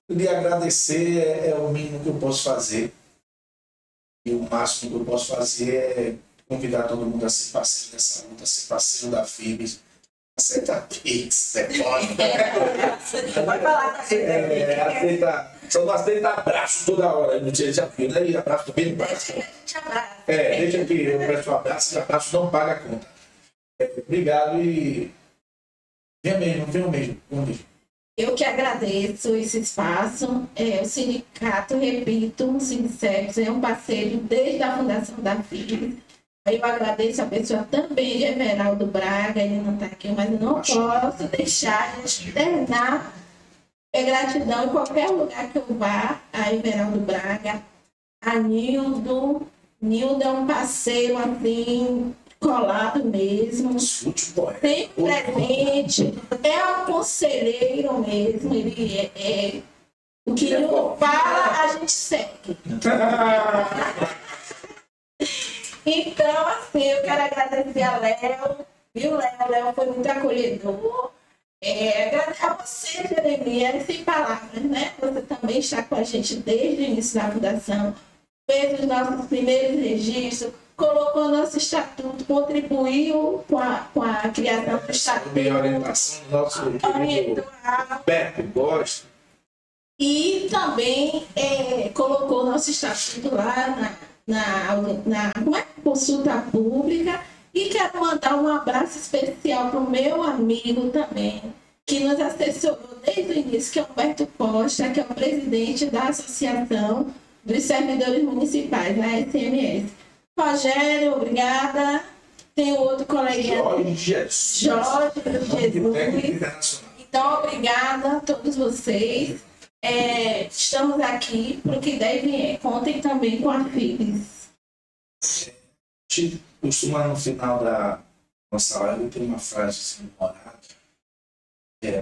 lhe agradecer é o mínimo que eu posso fazer. E o máximo que eu posso fazer é convidar todo mundo a ser parceiro dessa luta, a ser parceiro da FIBS. Aceita Pix, pode.
Vai falar
aceita. Só não aceita abraço toda hora. Não tinha já viu, né? E abraço também não paga a conta. Deixa que eu peço um abraço e abraço não paga a conta. Obrigado e. Venha mesmo.
Eu que agradeço esse espaço. O sindicato, repito, o Sindicex é um parceiro desde a fundação da FIBS. Eu agradeço a pessoa também de Everaldo Braga, ele não está aqui, mas eu não posso deixar de externar gratidão em qualquer lugar que eu vá, a Everaldo Braga, a Nildo. Nildo é um parceiro assim, colado mesmo, sempre presente, é um conselheiro mesmo, ele o que ele fala, a gente segue. Então, assim, eu quero agradecer a Léo, viu, Léo? Léo foi muito acolhedor. A você, Jeremias, sem palavras, né? Você também está com a gente desde o início da fundação, fez os nossos primeiros registros, colocou nosso estatuto, contribuiu com a criação do estatuto.
A orientação do nosso Beto Gosta.
E também colocou nosso estatuto lá na consulta pública. E quero mandar um abraço especial para o meu amigo também, que nos assessorou desde o início, que é o Humberto Costa, que é o presidente da Associação dos Servidores Municipais, a SMS. Rogério, obrigada. Tem outro coleguinha.
Jorge Jesus.
Então, obrigada a todos vocês. Estamos aqui para o que deve. Contem também com a FIBS.
A gente costuma, no final da nossa live, ter uma frase assim, morada.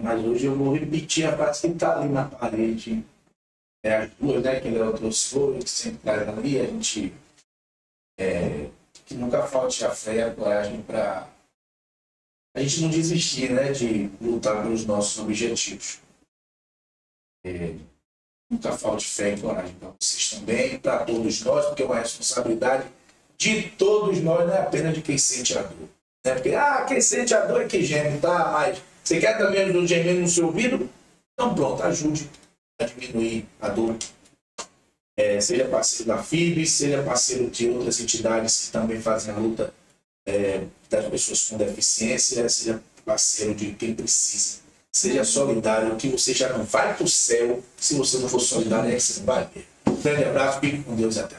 Mas hoje eu vou repetir a frase que está ali na parede. As duas, né? Que ele trouxe hoje, que sempre traz ali. A gente. Que nunca falte a fé e a coragem para a gente não desistir, né? De lutar pelos nossos objetivos. Nunca falte fé e coragem para vocês também, para todos nós, porque é uma responsabilidade de todos nós, não é apenas de quem sente a dor. Né? Porque, quem sente a dor é que geme, tá? Mas você quer também o gemendo no seu ouvido? Então pronto, ajude a diminuir a dor. Seja parceiro da FIBS, seja parceiro de outras entidades que também fazem a luta das pessoas com deficiência, seja parceiro de quem precisa. Seja solidário, que você já não vai para o céu se você não for solidário, é que você não vai ver. Um grande abraço, fique com Deus e até.